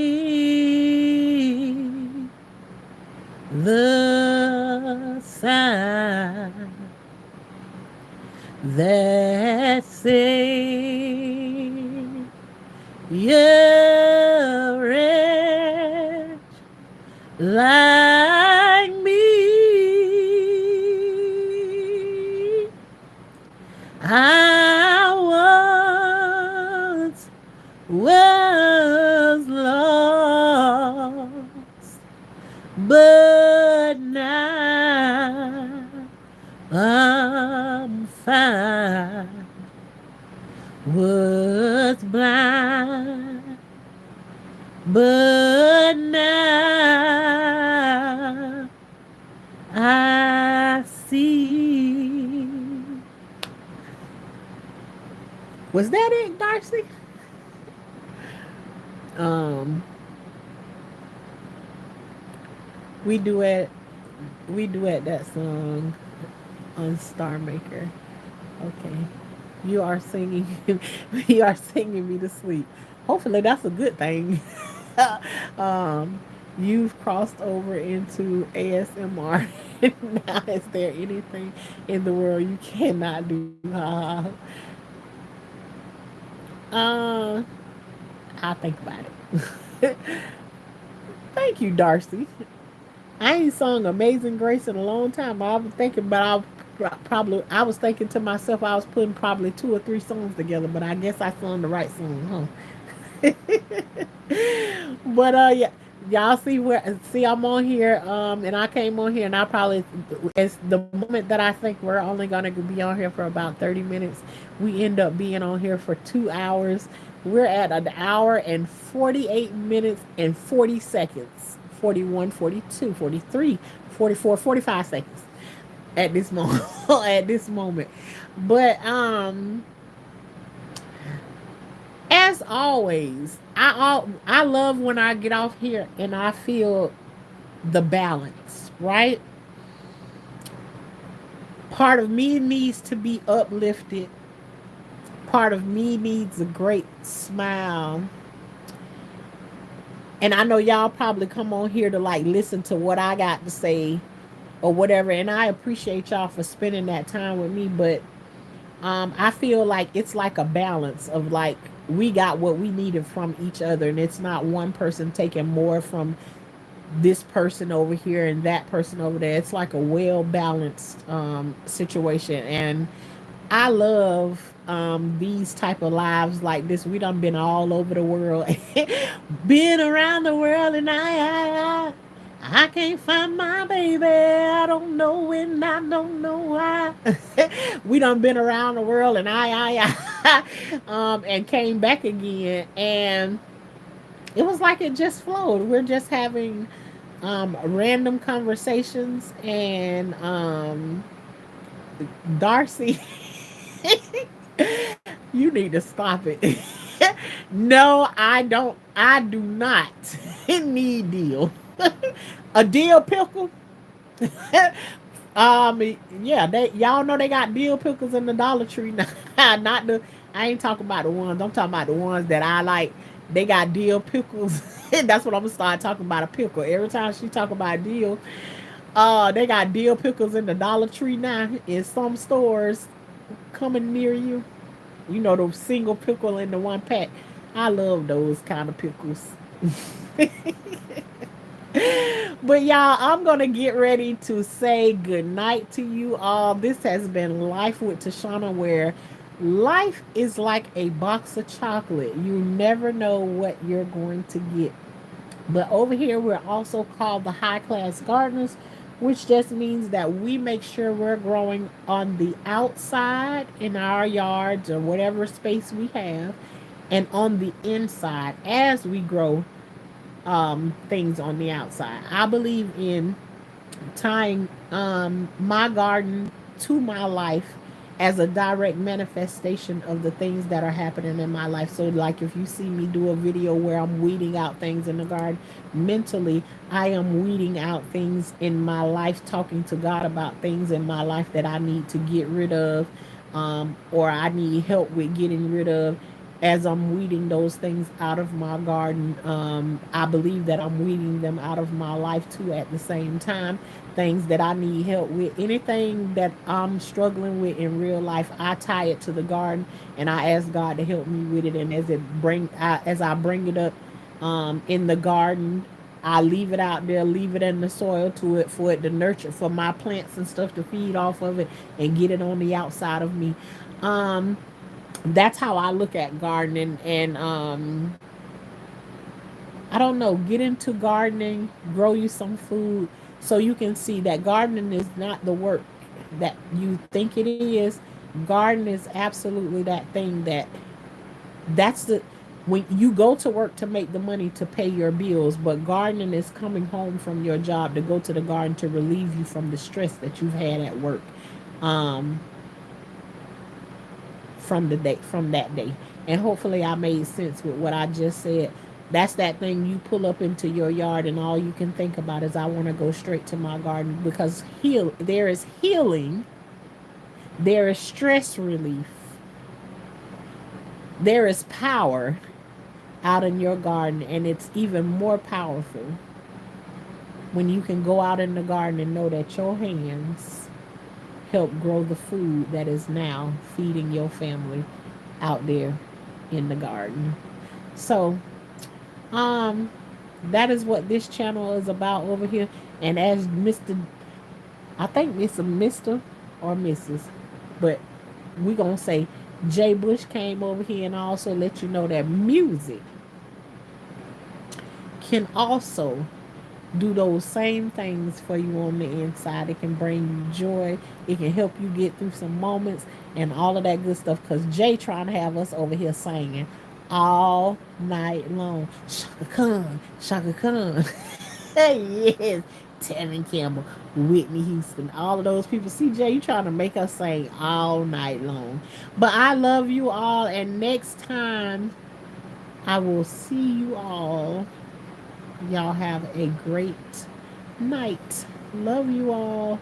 the sound that saved a wretch like me. I once was lost, but now I'm fine. Was blind, but now I see. Was that it, Darcy? Um, we duet, we duet that song on Star Maker. Okay, you are singing, you are singing me to sleep. Hopefully, that's a good thing. um, you've crossed over into ASMR. Now, is there anything in the world you cannot do? uh, I'll think about it. Thank you, Darcy. I ain't sung Amazing Grace in a long time. I was thinking, but I was thinking to myself, I was putting probably two or three songs together, but I guess I sung the right song, huh? But yeah, y'all see I'm on here, and I came on here, and I probably it's the moment that I think we're only gonna be on here for about 30 minutes. We end up being on here for 2 hours. We're at an hour and 48 minutes and 40 seconds. 41, 42, 43, 44, 45 seconds at this moment. At this moment. But as always, I love when I get off here and I feel the balance, right? Part of me needs to be uplifted. Part of me needs a great smile. And I know y'all probably come on here to like listen to what I got to say or whatever. And I appreciate y'all for spending that time with me. But I feel like it's like a balance of like we got what we needed from each other, and it's not one person taking more from this person over here and that person over there. It's like a well balanced situation, and I love these type of lives like this. We done been all over the world, been around the world, and I can't find my baby. I don't know when, I don't know why. We done been around the world, and and came back again, and it was like it just flowed. We're just having random conversations, and Darcy, you need to stop it. No, I don't. I do not need deal. A deal pickle Yeah, they y'all know they got dill pickles in the Dollar Tree now. Not the I ain't talking about the ones. I'm talking about the ones that I like. They got dill pickles. That's what I'm gonna start talking about a pickle. Every time she talk about dill, they got dill pickles in the Dollar Tree now in some stores coming near you. You know the single pickle in the one pack. I love those kind of pickles. But y'all, I'm gonna get ready to say good night to you all. This has been Life with Tashanna, where life is like a box of chocolate. You never know what you're going to get. But over here, we're also called the high class gardeners, which just means that we make sure we're growing on the outside in our yards or whatever space we have, and on the inside as we grow things on the outside. I believe in tying my garden to my life as a direct manifestation of the things that are happening in my life. So, like if you see me do a video where I'm weeding out things in the garden, mentally, I am weeding out things in my life, talking to God about things in my life that I need to get rid of, or I need help with getting rid of. As I'm weeding those things out of my garden, I believe that I'm weeding them out of my life too at the same time. Things that I need help with, anything that I'm struggling with in real life, I tie it to the garden and I ask God to help me with it. And as I bring it up in the garden, I leave it out there, leave it in the soil to it for it to nurture, for my plants and stuff to feed off of it and get it on the outside of me. Um, that's how I look at gardening. And I don't know, get into gardening, grow you some food so you can see that gardening is not the work that you think it is. Garden is absolutely that thing that's the when you go to work to make the money to pay your bills, but gardening is coming home from your job to go to the garden to relieve you from the stress that you've had at work. Um, from that day. And hopefully I made sense with what I just said. That's that thing you pull up into your yard and all you can think about is I want to go straight to my garden because there is healing, there is stress relief, there is power out in your garden, and it's even more powerful when you can go out in the garden and know that your hands help grow the food that is now feeding your family out there in the garden. So, um, that is what this channel is about over here. And as Mr. I think it's a Mr. or Mrs. But we gonna say Jay Bush came over here and also let you know that music can also do those same things for you on the inside. It can bring you joy. It can help you get through some moments and all of that good stuff. Cause Jay trying to have us over here singing all night long. Shaka Khan, Shaka Khan. Yes. Tevin Campbell, Whitney Houston, all of those people. See, Jay, you trying to make us sing all night long. But I love you all, and next time I will see you all. Y'all have a great night. Love you all.